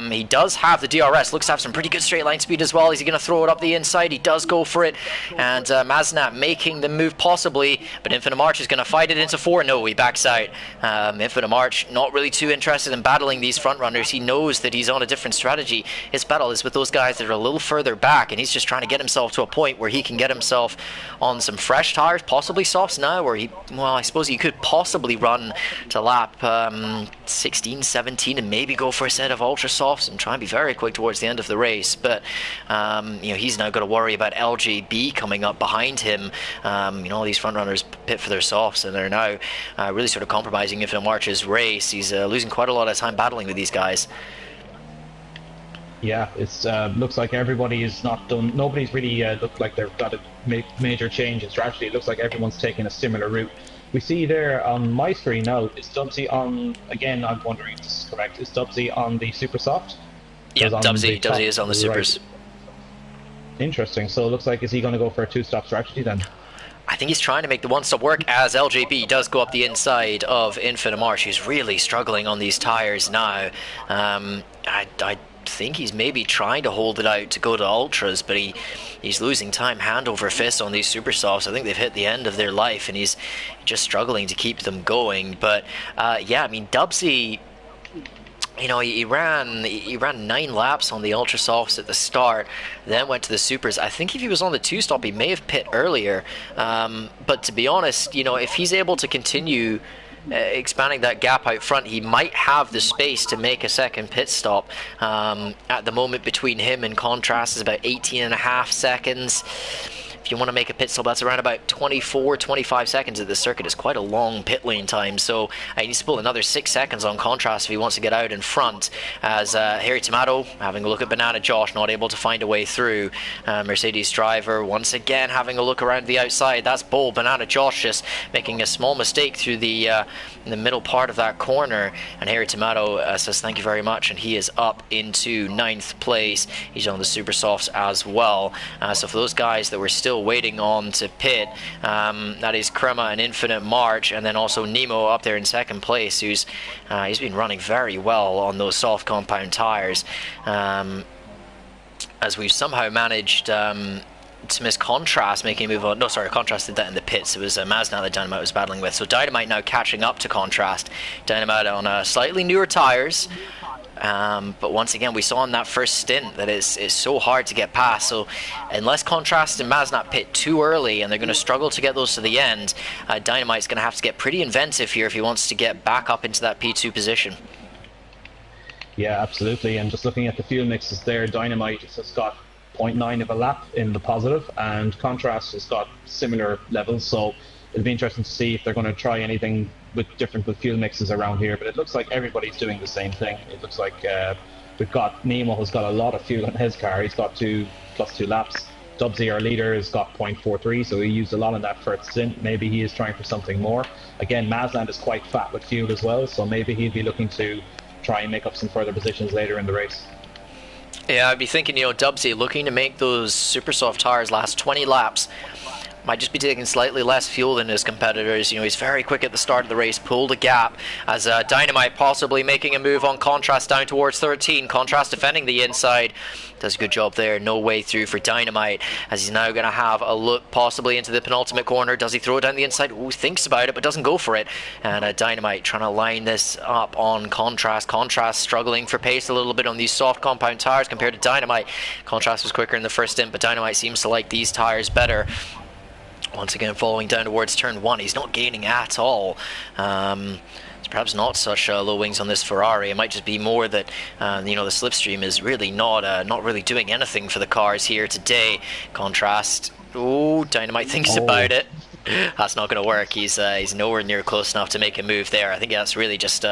He does have the DRS. Looks to have some pretty good straight line speed as well. Is he going to throw it up the inside? He does go for it, and Maznat making the move possibly, but Infinite March is going to fight it into 4. No, he backs out. Infinite March not really too interested in battling these front runners. He knows that he's on a different strategy. His battle is with those guys that are a little further back, and he's just trying to get himself to a point where he can get himself on some fresh tires, possibly softs now, where I suppose he could possibly run to lap 16, 17 and maybe go for a set of ultra softs and try and be very quick towards the end of the race. But he's now got to worry about LJB coming up behind him. All these front runners pit for their softs, and they're now really sort of compromising Infinite March's race. He's losing quite a lot of time battling with these guys. Yeah, it's looks like everybody is not done. Nobody's really looked like they've got to make major changes. Actually, it looks like everyone's taking a similar route. We see there on my screen now, is Dubsy on, again, I'm wondering if this is correct, is Dubsy on the Super Soft? Yeah, Dubsy is on the Supers. Right. Interesting, so it looks like, is he going to go for a 2-stop strategy then? I think he's trying to make the one-stop work as LJB does go up the inside of Infinite March. He's really struggling on these tires now. I think he's maybe trying to hold it out to go to ultras, but he's losing time hand over fist on these super softs. I think they've hit the end of their life, and he's just struggling to keep them going. But Dubsy, he ran 9 laps on the ultra softs at the start, then went to the supers. I think if he was on the 2-stop, he may have pit earlier. But to be honest, if he's able to continue expanding that gap out front, he might have the space to make a second pit stop. At the moment, between him and Contrast is about 18.5 seconds. If you want to make a pit stop, that's around about 24, 25 seconds at the circuit. It's quite a long pit lane time, so he needs to pull another 6 seconds on Contrast if he wants to get out in front. As Harry Tomato having a look at Banana Josh, not able to find a way through. Mercedes driver once again having a look around the outside. That's bold. Banana Josh just making a small mistake through the in the middle part of that corner, and Harry Tomato says thank you very much, and he is up into 9th place. He's on the super softs as well. So for those guys that were still waiting on to pit, that is Crema and Infinite March, and then also Nemo up there in 2nd place, who's he's been running very well on those soft compound tires, as we've somehow managed to miss Contrast making a move on. No, sorry, Contrast did that in the pits. It was Maznat that Dynamite was battling with. So Dynamite now catching up to Contrast. Dynamite on slightly newer tires. But once again, we saw in that first stint that it's so hard to get past. So unless Contrast and Maznat pit too early, and they're going to struggle to get those to the end, Dynamite's going to have to get pretty inventive here if he wants to get back up into that P2 position. Yeah, absolutely. And just looking at the fuel mixes there, Dynamite has got 0.9 of a lap in the positive, and Contrast has got similar levels. So it'll be interesting to see if they're going to try anything different with fuel mixes around here, but it looks like everybody's doing the same thing. It looks like we've got Nemo has got a lot of fuel in his car. He's got +2 laps. Dubsy, our leader, has got 0.43, so he used a lot of that first stint. Maybe he is trying for something more. Again, Mazland is quite fat with fuel as well, so maybe he'll be looking to try and make up some further positions later in the race. Yeah, I'd be thinking, Dubsy looking to make those super soft tires last 20 laps. Might just be taking slightly less fuel than his competitors. He's very quick at the start of the race, pulled a gap, as Dynamite possibly making a move on Contrast down towards 13. Contrast defending the inside. Does a good job there. No way through for Dynamite, as he's now going to have a look possibly into the penultimate corner. Does he throw it down the inside? Ooh, thinks about it, but doesn't go for it. And Dynamite trying to line this up on Contrast. Contrast struggling for pace a little bit on these soft compound tires compared to Dynamite. Contrast was quicker in the first stint, but Dynamite seems to like these tires better. Once again, following down towards turn 1, he's not gaining at all. It's perhaps not such low wings on this Ferrari. It might just be more that the slipstream is really not really doing anything for the cars here today. Contrast. Oh, Dynamite thinks about it. That's not going to work. He's nowhere near close enough to make a move there. I think that's really just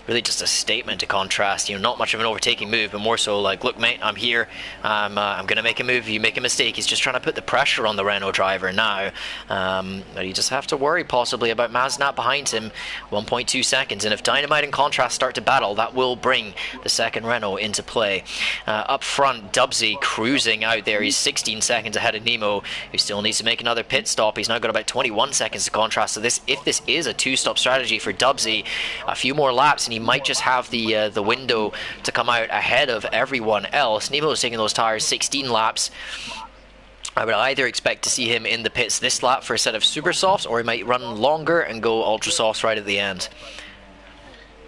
really just a statement to contrast. Not much of an overtaking move, but more so like, look, mate, I'm here. I'm going to make a move. If you make a mistake, he's just trying to put the pressure on the Renault driver now. But you just have to worry possibly about Maznap behind him, 1.2 seconds. And if Dynamite and Contrast start to battle, that will bring the second Renault into play. Up front, Dubsy cruising out there. He's 16 seconds ahead of Nemo, who still needs to make another pit stop. He's now got about 21 seconds to contrast. So if this is a two-stop strategy for Dubsy, a few more laps and he might just have the window to come out ahead of everyone else. Nemo's taking those tires 16 laps. I would either expect to see him in the pits this lap for a set of super softs, or he might run longer and go ultra softs right at the end.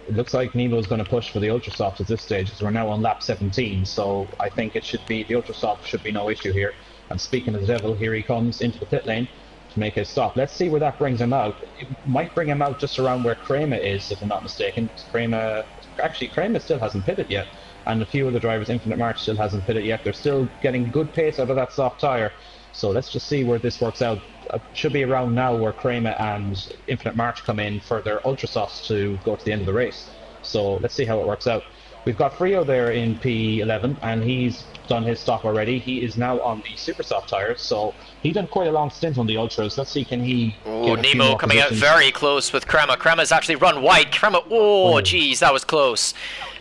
It looks like Nemo's going to push for the ultra soft at this stage, as we're now on lap 17, so I think it should be the ultra soft should be no issue here. And speaking of the devil, here he comes into the pit lane to make his stop. Let's see where that brings him out. It might bring him out just around where Kramer is, if I'm not mistaken. Kramer still hasn't pitted yet, and a few of the drivers, Infinite March still hasn't pitted yet. They're still getting good pace out of that soft tyre, so let's just see where this works out. Should be around now where Kramer and Infinite March come in for their ultra softs to go to the end of the race. So let's see how it works out. We've got Frio there in P11, and he's done his stop already. He is now on the super soft tyres, so he done quite a long stint on the ultras. Let's see, can he get Nemo coming out very close with Kramer. Kramer's actually run wide. Kramer, geez, that was close.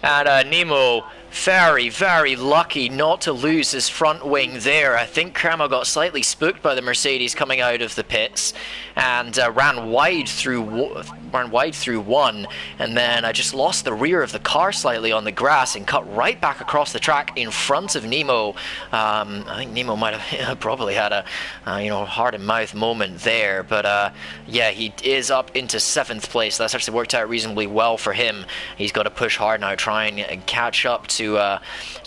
And Nemo, very, very lucky not to lose his front wing there. I think Kramer got slightly spooked by the Mercedes coming out of the pits and ran wide through one, and then I just lost the rear of the car slightly on the grass and cut right back across the track in front of Nemo. I think Nemo might have probably had a heart and mouth moment there, but yeah, he is up into 7th place. That's actually worked out reasonably well for him. He's got to push hard now, try and catch up to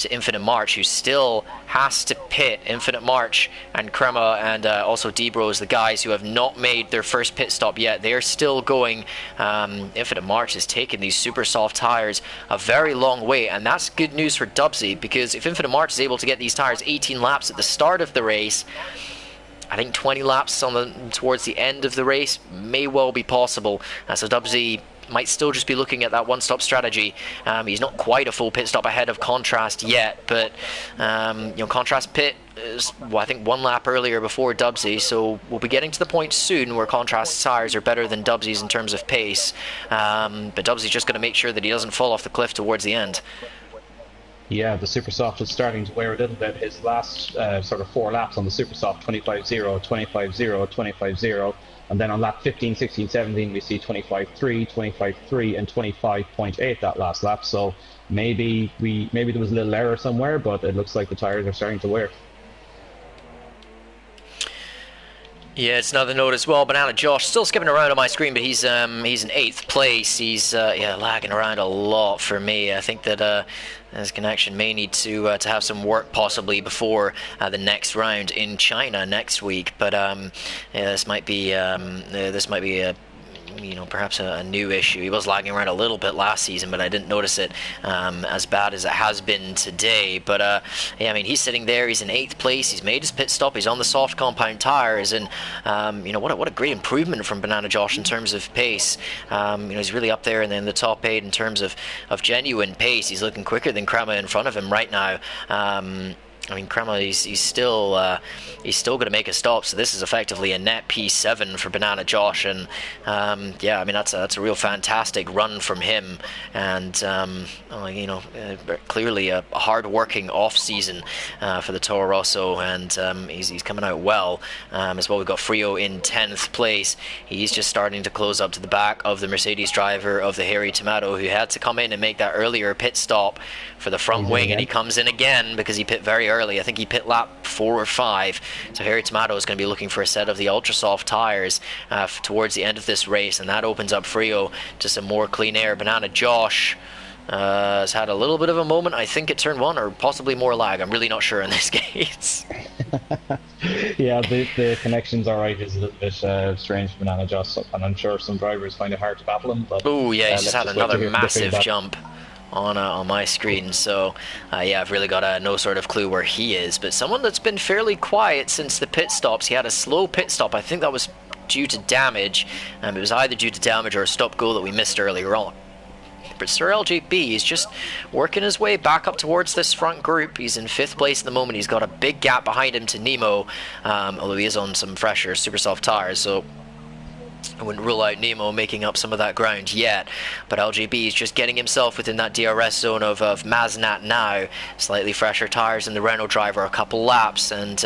Infinite March, who still has to pit. Infinite March and Crema and also D-Bros, the guys who have not made their first pit stop yet, they are still going. Infinite March has taken these super soft tires a very long way, and that's good news for Dubsy, because if Infinite March is able to get these tires 18 laps at the start of the race, I think 20 laps towards the end of the race may well be possible. So Dubsy might still just be looking at that one-stop strategy. He's not quite a full pit stop ahead of Contrast yet, but Contrast pit is, I think, 1 lap earlier before Dubsy, so we'll be getting to the point soon where Contrast's tires are better than Dubsy's in terms of pace. But Dubsy's just going to make sure that he doesn't fall off the cliff towards the end. Yeah, the super soft is starting to wear a little bit. His last sort of 4 laps on the super soft, 25.0, 25.0, 25.0. And then on lap 15, 16, 17, we see 25.3, 25.3, and 25.8 that last lap. So maybe there was a little error somewhere, but it looks like the tires are starting to wear. Yeah, it's another note as well. Banana Josh still skipping around on my screen, but he's in 8th place. He's lagging around a lot for me. I think that his connection may need to have some work possibly before the next round in China next week. But this might be a perhaps a new issue. He was lagging around a little bit last season, but I didn't notice it as bad as it has been today. But yeah, I mean, he's sitting there. He's in 8th place. He's made his pit stop. He's on the soft compound tires, and what a great improvement from Banana Josh in terms of pace. He's really up there in the top 8 in terms of genuine pace. He's looking quicker than Krama in front of him right now. I mean, Kreml, he's still going to make a stop, so this is effectively a net P7 for Banana Josh, and yeah, I mean that's a real fantastic run from him, and clearly a hard-working off-season for the Toro Rosso, and he's coming out well as well. We've got Frio in 10th place. He's just starting to close up to the back of the Mercedes driver of the Hairy Tomato, who had to come in and make that earlier pit stop for the front wing, and he comes in again because he pit very early. I think he pit lap 4 or 5. So Hairy Tomato is going to be looking for a set of the ultra soft tires towards the end of this race, and that opens up Frio to some more clean air. Banana Josh has had a little bit of a moment, I think, at turn 1, or possibly more lag. I'm really not sure in this case. Yeah, the connection's alright. It's a little bit strange for Banana Josh, and I'm sure some drivers find it hard to battle him. Oh yeah, he's just had another massive jump on my screen, so yeah, I've really got no sort of clue where he is. But someone that's been fairly quiet since the pit stops. He had a slow pit stop. I think that was due to damage. It was either due to damage or a stop go that we missed earlier on. But Sir LGB is just working his way back up towards this front group. He's in 5th place at the moment. He's got a big gap behind him to Nemo, although he is on some fresher super soft tires, so I wouldn't rule out Nemo making up some of that ground yet, but LGB is just getting himself within that DRS zone of Maznat now. Slightly fresher tyres than the Renault driver, a couple laps, and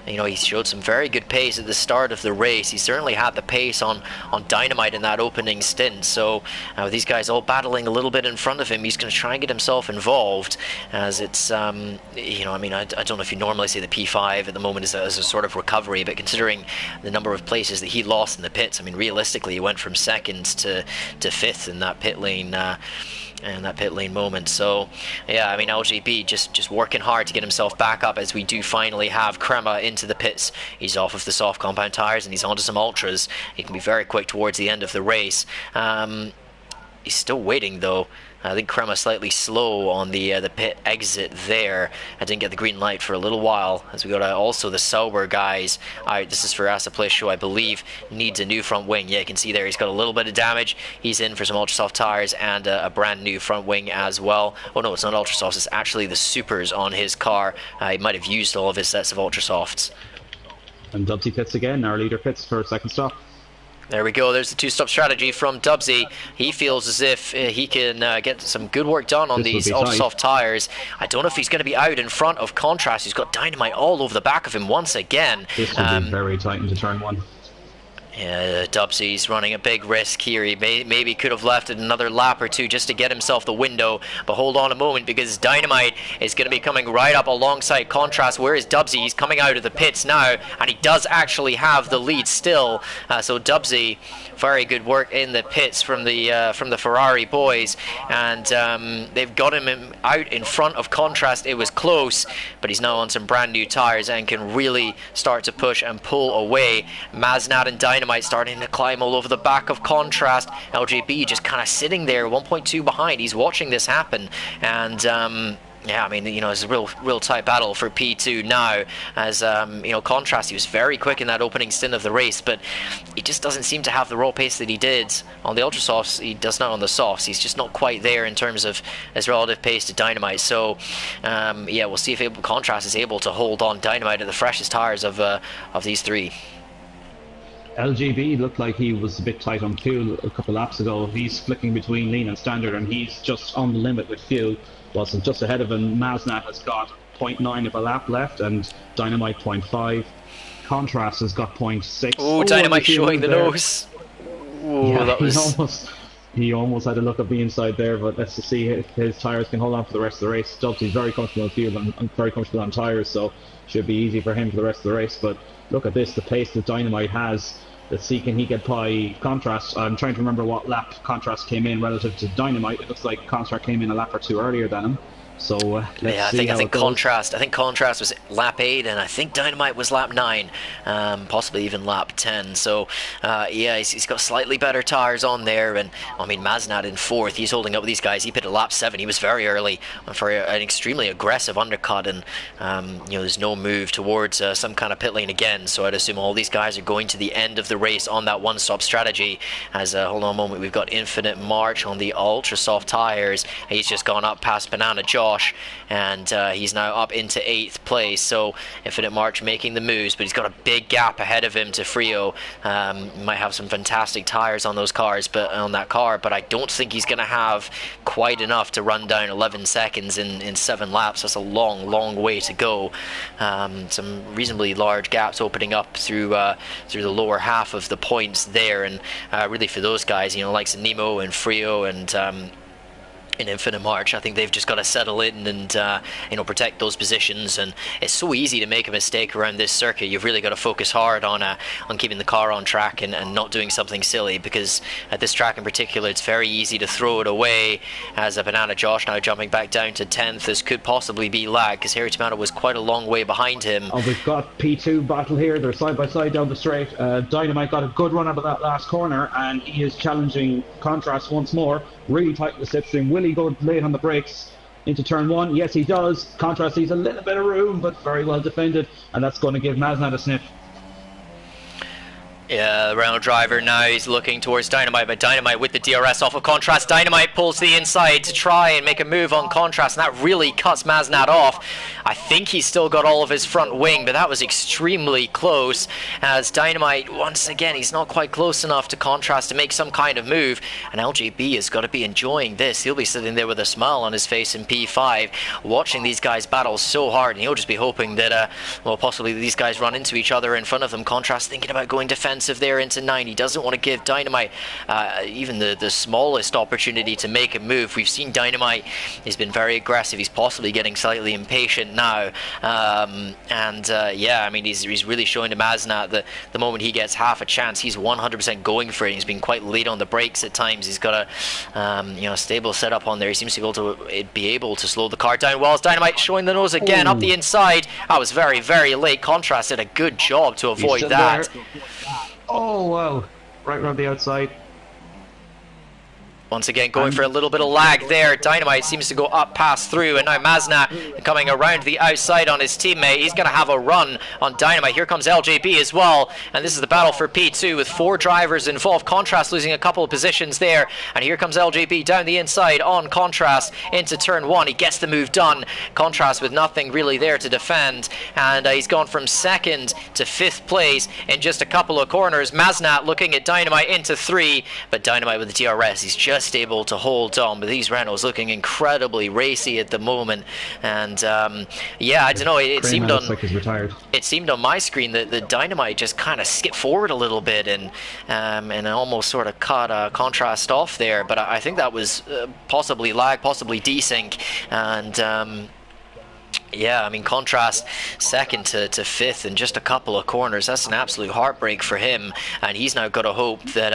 you know, he showed some very good pace at the start of the race. He certainly had the pace on Dynamite in that opening stint, so with these guys all battling a little bit in front of him, he's going to try and get himself involved, as it's, you know, I mean, I don't know if you normally say the P5 at the moment is as a sort of recovery, but considering the number of places that he lost in the pits, I mean, realistically, he went from 2nd to 5th in that pit lane moment. So yeah, I mean, LGB just working hard to get himself back up, as we do finally have Crema into the pits. He's off of the soft compound tires and he's onto some ultras. He can be very quick towards the end of the race. He's still waiting though. I think Crema slightly slow on the pit exit there. I didn't get the green light for a little while, as we got also the Sauber guys out. This is for Place Show, I believe, needs a new front wing. Yeah, you can see there he's got a little bit of damage. He's in for some ultra soft tires and a brand new front wing as well. Oh no, it's not ultra softs, it's actually the supers on his car. He might have used all of his sets of ultra softs. And Dubsy pits again, our leader pits for a second stop. There we go, there's the two-stop strategy from Dubsy. He feels as if he can get some good work done on these ultra-soft tyres. I don't know if he's going to be out in front of Contrast. He's got Dynamite all over the back of him once again. This will be very tight into turn 1. Yeah, Dubsy's running a big risk here. He maybe could have left it another lap or two just to get himself the window, but hold on a moment, because Dynamite is going to be coming right up alongside Contrast. Where is Dubsy? He's coming out of the pits now, and he does actually have the lead still. So Dubsy, very good work in the pits from the Ferrari boys, and they've got him out in front of Contrast. It was close, but he's now on some brand new tires and can really start to push and pull away. Maznat and Dynamite starting to climb all over the back of Contrast. LGB just kind of sitting there, 1.2 behind. He's watching this happen, and yeah, I mean, you know, it's a real tight battle for P2 now, as you know, Contrast, he was very quick in that opening stint of the race, but he just doesn't seem to have the raw pace that he did on the ultra softs. He does not on the softs. He's just not quite there in terms of his relative pace to Dynamite. So yeah, we'll see if Contrast is able to hold on Dynamite at the freshest tires of these three. LGB looked like he was a bit tight on fuel a couple laps ago. He's flicking between lean and standard, and he's just on the limit with fuel. Wasn't just ahead of him. Maznat has got 0.9 of a lap left, and Dynamite 0.5. Contrast has got 0.6. Oh, Dynamite showing the nose. Ooh, yeah, that was... he almost had a look at the inside there, but let's just see if his tyres can hold on for the rest of the race. Dubsy's very comfortable on fuel and very comfortable on tyres, so should be easy for him for the rest of the race. But look at this, the pace that Dynamite has. Let's see, can he get by Contrast? I'm trying to remember what lap Contrast came in relative to Dynamite. It looks like Contrast came in a lap or two earlier than him. So let's see how it goes. I think Contrast was lap 8, and I think Dynamite was lap 9, possibly even lap 10. So yeah, he's got slightly better tires on there, and I mean, Maznat in 4th, he's holding up with these guys. He pitted lap 7. He was very early for an extremely aggressive undercut, and you know, there's no move towards some kind of pit lane again. So I'd assume all these guys are going to the end of the race on that one-stop strategy. As hold on a moment, we've got Infinite March on the ultra soft tires. He's just gone up past Banana Josh, and he's now up into 8th place. So Infinite March making the moves, but he's got a big gap ahead of him to Frio. Might have some fantastic tires on those cars, but on that car, but I don't think he's going to have quite enough to run down 11 seconds in 7 laps. That's a long way to go. Some reasonably large gaps opening up through the lower half of the points there, and really for those guys, you know, like Nemo and Frio and in Infinite March, I think they've just got to settle in and you know, protect those positions. And it's so easy to make a mistake around this circuit. You've really got to focus hard on keeping the car on track and not doing something silly, because at this track in particular, it's very easy to throw it away. As a Banana Josh now jumping back down to 10th, this could possibly be lag, because Harry Tomato was quite a long way behind him. Oh, we've got P2 battle here. They're side by side down the straight. Dynamite got a good run out of that last corner, and he is challenging Contrast once more. Really tight in the slipstream. Will he go late on the brakes into turn 1? Yes, he does. Contrast sees a little bit of room, but very well defended, and that's going to give Maznat a sniff. Yeah, the Renault driver now he's looking towards Dynamite, but Dynamite with the DRS off of Contrast. Dynamite pulls to the inside to try and make a move on Contrast, and that really cuts Maznat off. I think he's still got all of his front wing, but that was extremely close, as Dynamite, once again, he's not quite close enough to Contrast to make some kind of move, and LJB has got to be enjoying this. He'll be sitting there with a smile on his face in P5, watching these guys battle so hard, and he'll just be hoping that, well, possibly these guys run into each other in front of them. Contrast thinking about going defensive there into 9. He doesn't want to give Dynamite even the smallest opportunity to make a move. We've seen Dynamite, he's been very aggressive. He's possibly getting slightly impatient now. Yeah, I mean, he's really showing to Maznat that the moment he gets half a chance, he's 100% going for it. He's been quite late on the brakes at times. He's got a stable setup on there. He seems to be able to slow the car down. Whilst Dynamite showing the nose again up the inside. That was very, very late. Contrast did a good job to avoid that. Oh, wow. Right around the outside. Once again, going for a little bit of lag there. Dynamite seems to go up, pass through, and now Maznat coming around the outside on his teammate. He's going to have a run on Dynamite. Here comes LJB as well, and this is the battle for P2 with 4 drivers involved. Contrast losing a couple of positions there, and here comes LJB down the inside on Contrast into turn 1. He gets the move done. Contrast with nothing really there to defend, and he's gone from 2nd to 5th place in just a couple of corners. Maznat looking at Dynamite into 3, but Dynamite with the DRS, he's just able to hold on, but these Renaults looking incredibly racy at the moment, and yeah, I don't know, it seemed on like he's retired. It seemed on my screen that the Dynamite just kind of skipped forward a little bit and almost sort of cut Contrast off there, but I think that was possibly lag, possibly desync, and yeah, I mean, Contrast 2nd to 5th in just a couple of corners. That's an absolute heartbreak for him, and he's now got to hope that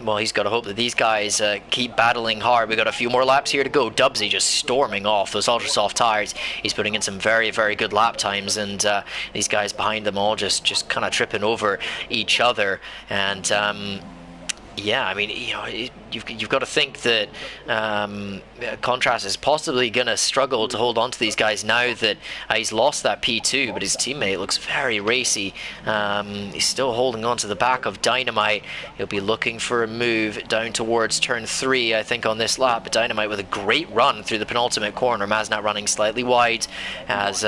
well, he's got to hope that these guys keep battling hard. We've got a few more laps here to go. Dubsy just storming off those ultra soft tires. He's putting in some very, very good lap times, and these guys behind them all just kind of tripping over each other, and yeah, I mean, you know, you've got to think that Contrast is possibly going to struggle to hold on to these guys now that he's lost that P2, but his teammate looks very racy. He's still holding on to the back of Dynamite. He'll be looking for a move down towards turn 3, I think, on this lap. But Dynamite with a great run through the penultimate corner. Maznat running slightly wide as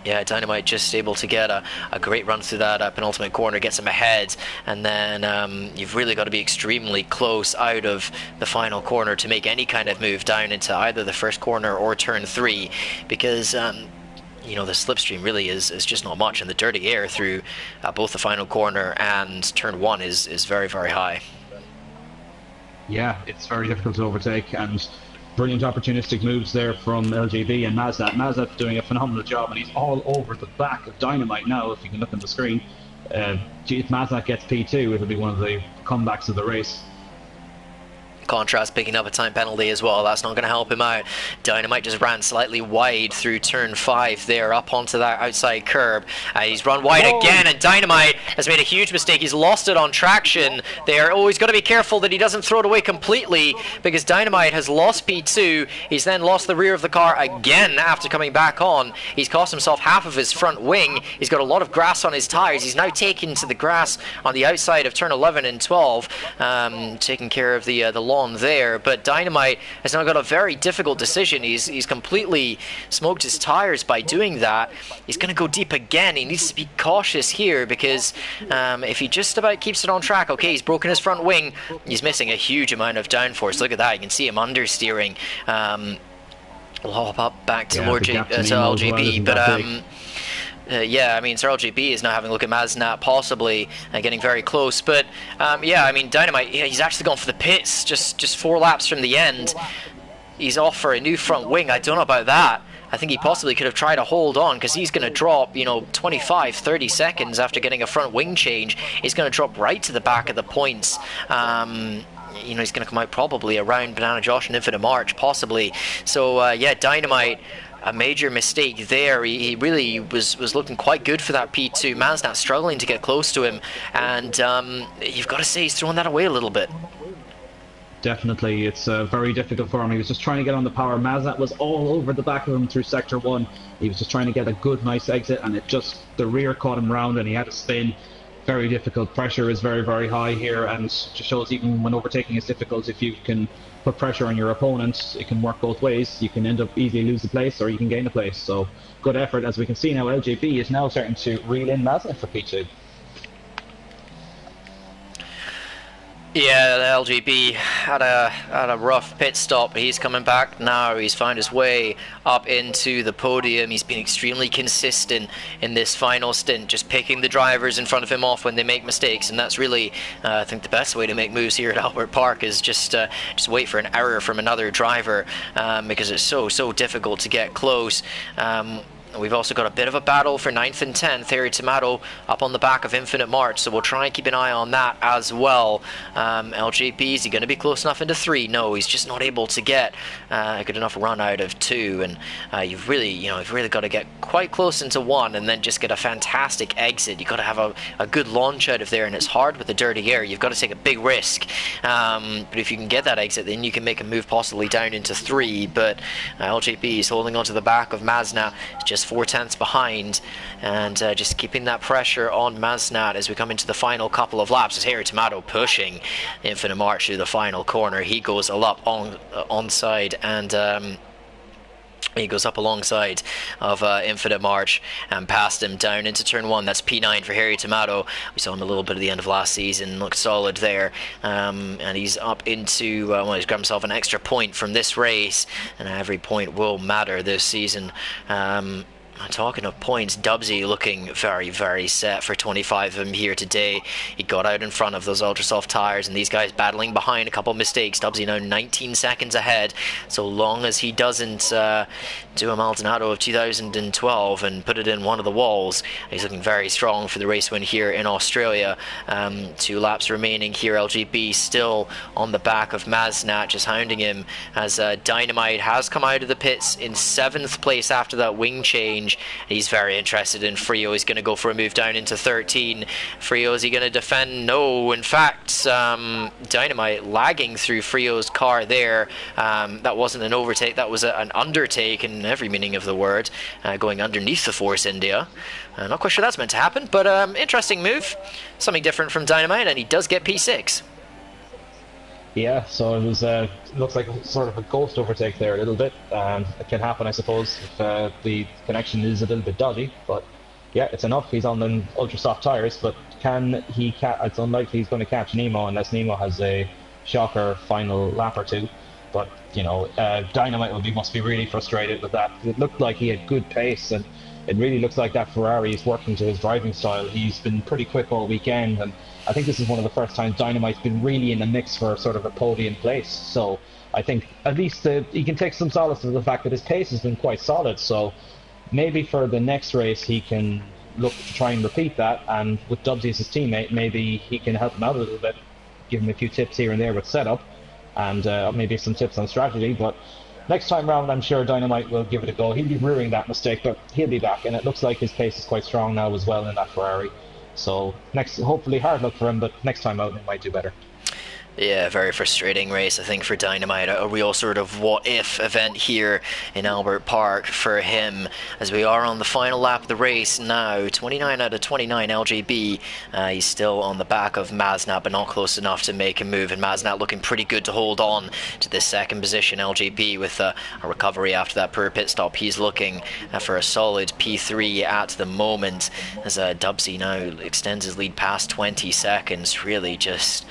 yeah, Dynamite just able to get a great run through that penultimate corner, gets him ahead, and then you've really got to be extremely close out of the final corner to make any kind of move down into either the first corner or turn 3, because you know, the slipstream really is just not much, and the dirty air through both the final corner and turn 1 is very, very high. Yeah, it's very difficult to overtake, and brilliant opportunistic moves there from LJB and Maznat. Maznat's doing a phenomenal job, and he's all over the back of Dynamite now, if you can look on the screen. If Maznat gets P2, it'll be one of the comebacks of the race. Contrast picking up a time penalty as well. That's not going to help him out. Dynamite just ran slightly wide through turn 5 there, up onto that outside curb. He's run wide again, and Dynamite has made a huge mistake. He's lost it on traction there. Oh, he's got to be careful that he doesn't throw it away completely, because Dynamite has lost P2. He's then lost the rear of the car again after coming back on. He's cost himself half of his front wing. He's got a lot of grass on his tires. He's now taken to the grass on the outside of turn 11 and 12, taking care of the lawn there, but Dynamite has now got a very difficult decision. He's completely smoked his tires by doing that. He's going to go deep again. He needs to be cautious here, because if he just about keeps it on track, okay, he's broken his front wing. He's missing a huge amount of downforce. Look at that. You can see him understeering. We'll hop up back to LJB, but yeah, I mean, Sir LJB is now having a look at Maznat, possibly getting very close. But yeah, I mean, Dynamite, yeah, he's actually gone for the pits just 4 laps from the end. He's off for a new front wing. I don't know about that. I think he possibly could have tried to hold on, because he's going to drop, you know, 25, 30 seconds after getting a front wing change. He's going to drop right to the back of the points. You know, he's going to come out probably around Banana Josh and Infinite March, possibly. So yeah, Dynamite, a major mistake there. He really was looking quite good for that P2. Maznat struggling to get close to him, and you've got to say he's throwing that away a little bit. definitely. It's very difficult for him. He was just trying to get on the power. Maznat was all over the back of him through sector 1. He was just trying to get a good, nice exit, and the rear caught him round, and he had to spin. Very difficult. Pressure is very, very high here, and just shows even when overtaking is difficult. If you can put pressure on your opponent, it can work both ways. You can end up easily lose the place, or you can gain the place. So good effort. As we can see now, LJB is now starting to reel in Maznat for P2. Yeah, the LGB had a rough pit stop. He's coming back now. He's found his way up into the podium. He's been extremely consistent in this final stint, just picking the drivers in front of him off when they make mistakes, and that's really, I think, the best way to make moves here at Albert Park is just wait for an error from another driver, because it's so difficult to get close. We've also got a bit of a battle for 9th and 10th. Harry Tomato up on the back of Infinite March, so we'll try and keep an eye on that as well. LJP, is he going to be close enough into 3? No, he's just not able to get a good enough run out of 2, and you've really got to get quite close into 1 and then just get a fantastic exit. You've got to have a good launch out of there, and it's hard with the dirty air. You've got to take a big risk, but if you can get that exit, then you can make a move possibly down into 3, but LJP is holding on to the back of Maznat, just 4/10 behind, and just keeping that pressure on Maznat as we come into the final couple of laps. As Harry Tomato pushing Infinite March through the final corner, he goes up onside, and he goes up alongside of Infinite March and past him down into turn 1. That's P9 for Harry Tomato. We saw him a little bit at the end of last season, looked solid there, and he's up into he's grabbed himself an extra point from this race, and every point will matter this season. Talking of points, Dubsy looking very, very set for 25 of them here today. He got out in front of those ultra soft tyres, and these guys battling behind a couple of mistakes. Dubsy now 19 seconds ahead, so long as he doesn't do a Maldonado of 2012 and put it in one of the walls. He's looking very strong for the race win here in Australia. 2 laps remaining here. LGB still on the back of Maznat, just hounding him, as Dynamite has come out of the pits in 7th place after that wing change. He's very interested in Frio. He's going to go for a move down into 13. Frio, is he going to defend? No. In fact, Dynamite lagging through Frio's car there. That wasn't an overtake, that was an undertake in every meaning of the word, going underneath the Force India. Not quite sure that's meant to happen, but interesting move. Something different from Dynamite, and he does get P6. Yeah, so it was looks like sort of a ghost overtake there a little bit. It can happen, I suppose, if the connection is a little bit dodgy. But yeah, it's enough. He's on the ultra soft tires, but it's unlikely he's going to catch Nemo unless Nemo has a shocker final lap or 2. But Dynamite must be really frustrated with that. It looked like he had good pace, and it really looks like that Ferrari is working to his driving style. He's been pretty quick all weekend, and I think this is one of the first times Dynamite's been really in the mix for sort of a podium place. So I think at least he can take some solace in the fact that his pace has been quite solid. So maybe for the next race he can look to try and repeat that, and with Dubsy as his teammate, maybe he can help him out a little bit, give him a few tips here and there with setup, and maybe some tips on strategy. But next time round, I'm sure Dynamite will give it a go. He'll be rearing that mistake, but he'll be back, and it looks like his pace is quite strong now as well in that Ferrari. So hopefully hard luck for him, but next time out he might do better. Yeah, very frustrating race, I think, for Dynamite. A real sort of what-if event here in Albert Park for him, as we are on the final lap of the race now. 29 out of 29 LGB. He's still on the back of Maznat, but not close enough to make a move, and Maznat looking pretty good to hold on to this second position. LGB with a recovery after that poor pit stop. He's looking for a solid P3 at the moment, as Dubsy now extends his lead past 20 seconds. Really just,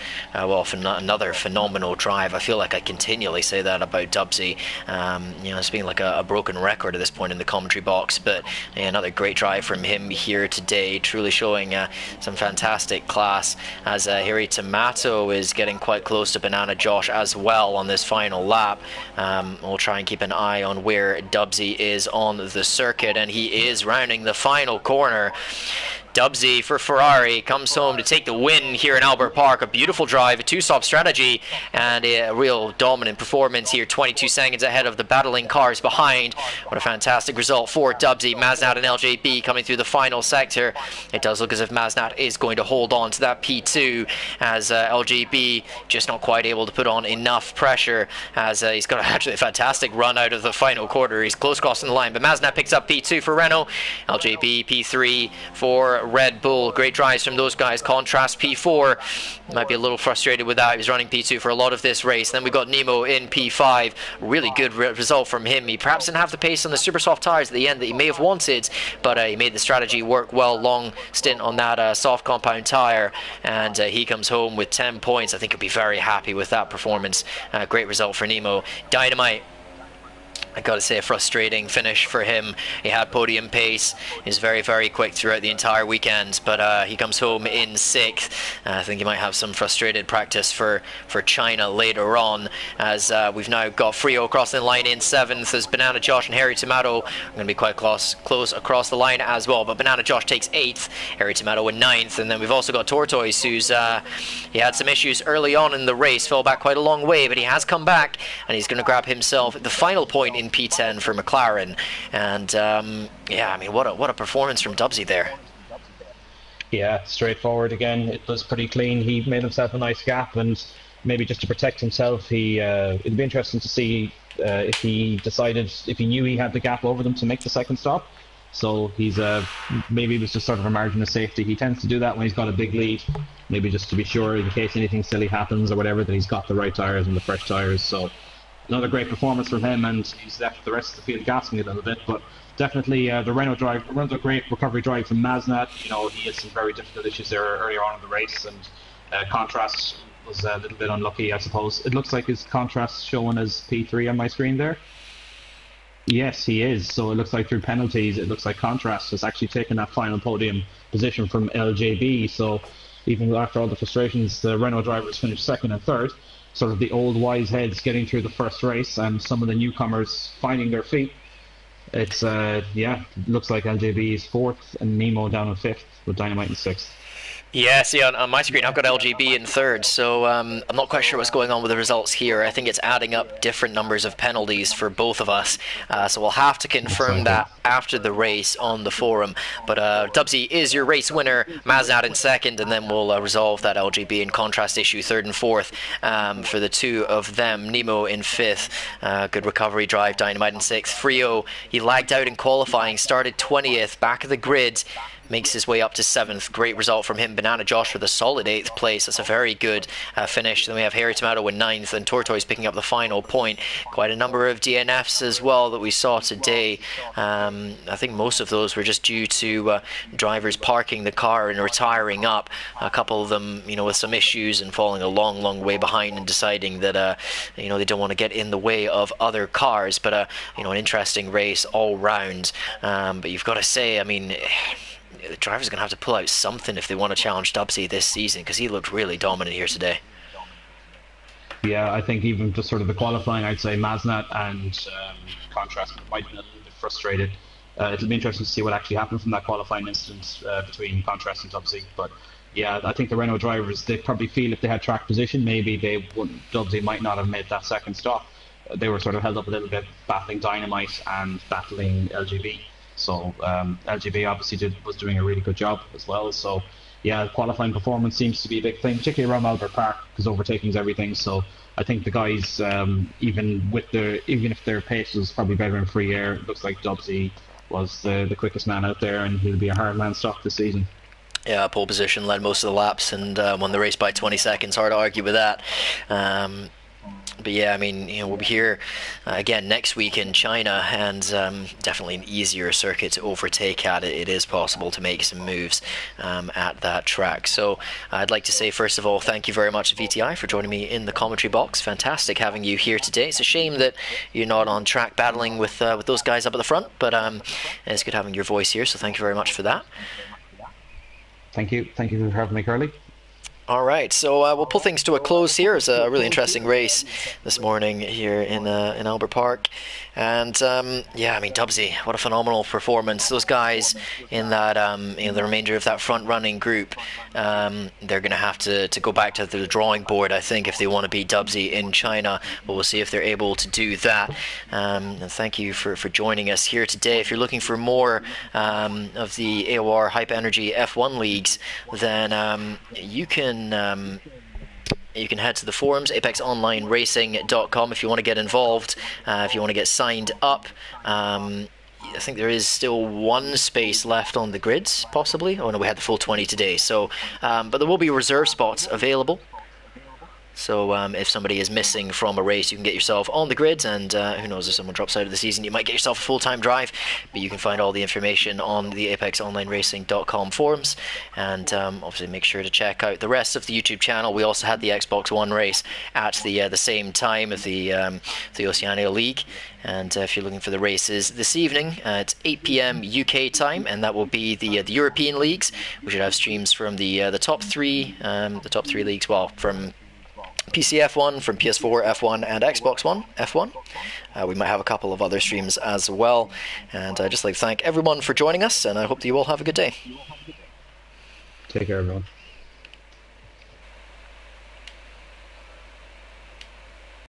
another phenomenal drive. I feel like I continually say that about Dubsy. It's been like a broken record at this point in the commentary box, but another great drive from him here today, truly showing some fantastic class, as Harry Tomato is getting quite close to Banana Josh as well on this final lap. We'll try and keep an eye on where Dubsy is on the circuit, and he is rounding the final corner. Dubsy for Ferrari comes home to take the win here in Albert Park. A beautiful drive, a two-stop strategy, and a real dominant performance here. 22 seconds ahead of the battling cars behind. What a fantastic result for Dubsy. Maznat and LJB coming through the final sector. It does look as if Maznat is going to hold on to that P2, as LJB just not quite able to put on enough pressure, as he's got actually a fantastic run out of the final quarter. He's close crossing the line, but Maznat picks up P2 for Renault, LJB P3 for Red Bull. Great drives from those guys. Contrast P4 might be a little frustrated with that. He was running P2 for a lot of this race. Then we got Nemo in P5. Really good result from him. He perhaps didn't have the pace on the super soft tires at the end that he may have wanted, but he made the strategy work well. Long stint on that soft compound tire, and he comes home with 10 points. I think he'll be very happy with that performance. Great result for Nemo. Dynamite, I gotta say, a frustrating finish for him. He had podium pace. He was very, very quick throughout the entire weekend, but he comes home in 6th. I think he might have some frustrated practice for China later on, as we've now got Frio crossing the line in 7th, as Banana Josh and Harry Tomato are going to be quite close across the line as well, but Banana Josh takes 8th, Harry Tomato in 9th, and then we've also got Tortoise, who's he had some issues early on in the race, fell back quite a long way, but he has come back, and he's going to grab himself the final point in P10 for McLaren. And yeah, I mean, what a performance from Dubsy there. Yeah, straightforward again. It was pretty clean. He made himself a nice gap, and maybe just to protect himself, it'd be interesting to see if he knew he had the gap over them to make the second stop. So he's maybe it was just sort of a margin of safety. He tends to do that when he's got a big lead, maybe just to be sure in case anything silly happens or whatever, that he's got the right tires and the fresh tires. So another great performance from him, and he's left the rest of the field gasping a little bit, but definitely the Renault drive, another great recovery drive from Maznat. You know, he had some very difficult issues there earlier on in the race, and Contrast was a little bit unlucky, I suppose. It looks like his Contrast showing as P3 on my screen there. Yes, he is. So it looks like through penalties, it looks like Contrast has actually taken that final podium position from LJB. So even after all the frustrations, the Renault drivers finished 2nd and 3rd. Sort of the old wise heads getting through the first race, and some of the newcomers finding their feet. It's yeah, looks like LJB is 4th and Nemo down in 5th with Dynamite in 6th. Yeah, see, on my screen I've got LGB in 3rd, so I'm not quite sure what's going on with the results here. I think it's adding up different numbers of penalties for both of us, so we'll have to confirm that after the race on the forum. But Dubsy is your race winner, Maznat in 2nd, and then we'll resolve that LGB and Contrast issue 3rd and 4th for the two of them. Nemo in 5th, good recovery drive, Dynamite in 6th. Frio, he lagged out in qualifying, started 20th, back of the grid, makes his way up to 7th. Great result from him. Banana Josh with a solid 8th place. That's a very good finish. Then we have Harry Tomato in 9th, and Tortoise picking up the final point. Quite a number of DNFs as well that we saw today. I think most of those were just due to drivers parking the car and retiring up. A couple of them, you know, with some issues and falling a long way behind and deciding that, you know, they don't want to get in the way of other cars. But, you know, an interesting race all round. But you've got to say, I mean, the drivers are going to have to pull out something if they want to challenge Dubsy this season, because he looked really dominant here today. Yeah, I think even just sort of the qualifying, I'd say Maznat and Contrast might have been a little bit frustrated. It'll be interesting to see what actually happened from that qualifying incident between Contrast and Dubsy. But yeah, I think the Renault drivers, they probably feel if they had track position, maybe Dubsy might not have made that second stop. They were sort of held up a little bit, battling Dynamite and battling LGB. So LGB obviously was doing a really good job as well. So yeah, qualifying performance seems to be a big thing, particularly around Albert Park, because overtaking is everything. So I think the guys, even if their pace was probably better in free air, it looks like Dubsy was the quickest man out there, and he'll be a hard man stock this season. Yeah, pole position, led most of the laps, and won the race by 20 seconds. Hard to argue with that. But yeah, I mean, you know, we'll be here again next week in China, and definitely an easier circuit to overtake at. It is possible to make some moves at that track. So I'd like to say, first of all, thank you very much to VTI for joining me in the commentary box. Fantastic having you here today. It's a shame that you're not on track battling with those guys up at the front, but it's good having your voice here, so thank you very much for that. Thank you for having me, Curly. All right, so we'll pull things to a close here. It's a really interesting race this morning here in Albert Park, and yeah, I mean Dubsy, what a phenomenal performance! Those guys in that the remainder of that front running group, they're going to have to go back to the drawing board, I think, if they want to beat Dubsy in China. But we'll see if they're able to do that. And thank you for joining us here today. If you're looking for more of the AOR Hype Energy F1 leagues, then you can head to the forums, apexonlineracing.com, if you want to get involved, if you want to get signed up. I think there is still one space left on the grids, possibly. Oh no, we had the full 20 today. So, but there will be reserve spots available. So if somebody is missing from a race, you can get yourself on the grids, and who knows, if someone drops out of the season, you might get yourself a full-time drive. But you can find all the information on the apexonlineracing.com forums, and obviously make sure to check out the rest of the YouTube channel. We also had the Xbox One race at the same time of the Oceania League, and if you're looking for the races this evening at 8 p.m. UK time, and that will be the European leagues. We should have streams from the top three leagues, well, from PC F1, from PS4 F1 and Xbox One F1. We might have a couple of other streams as well. And I'd just like to thank everyone for joining us, and I hope that you all have a good day. Take care, everyone.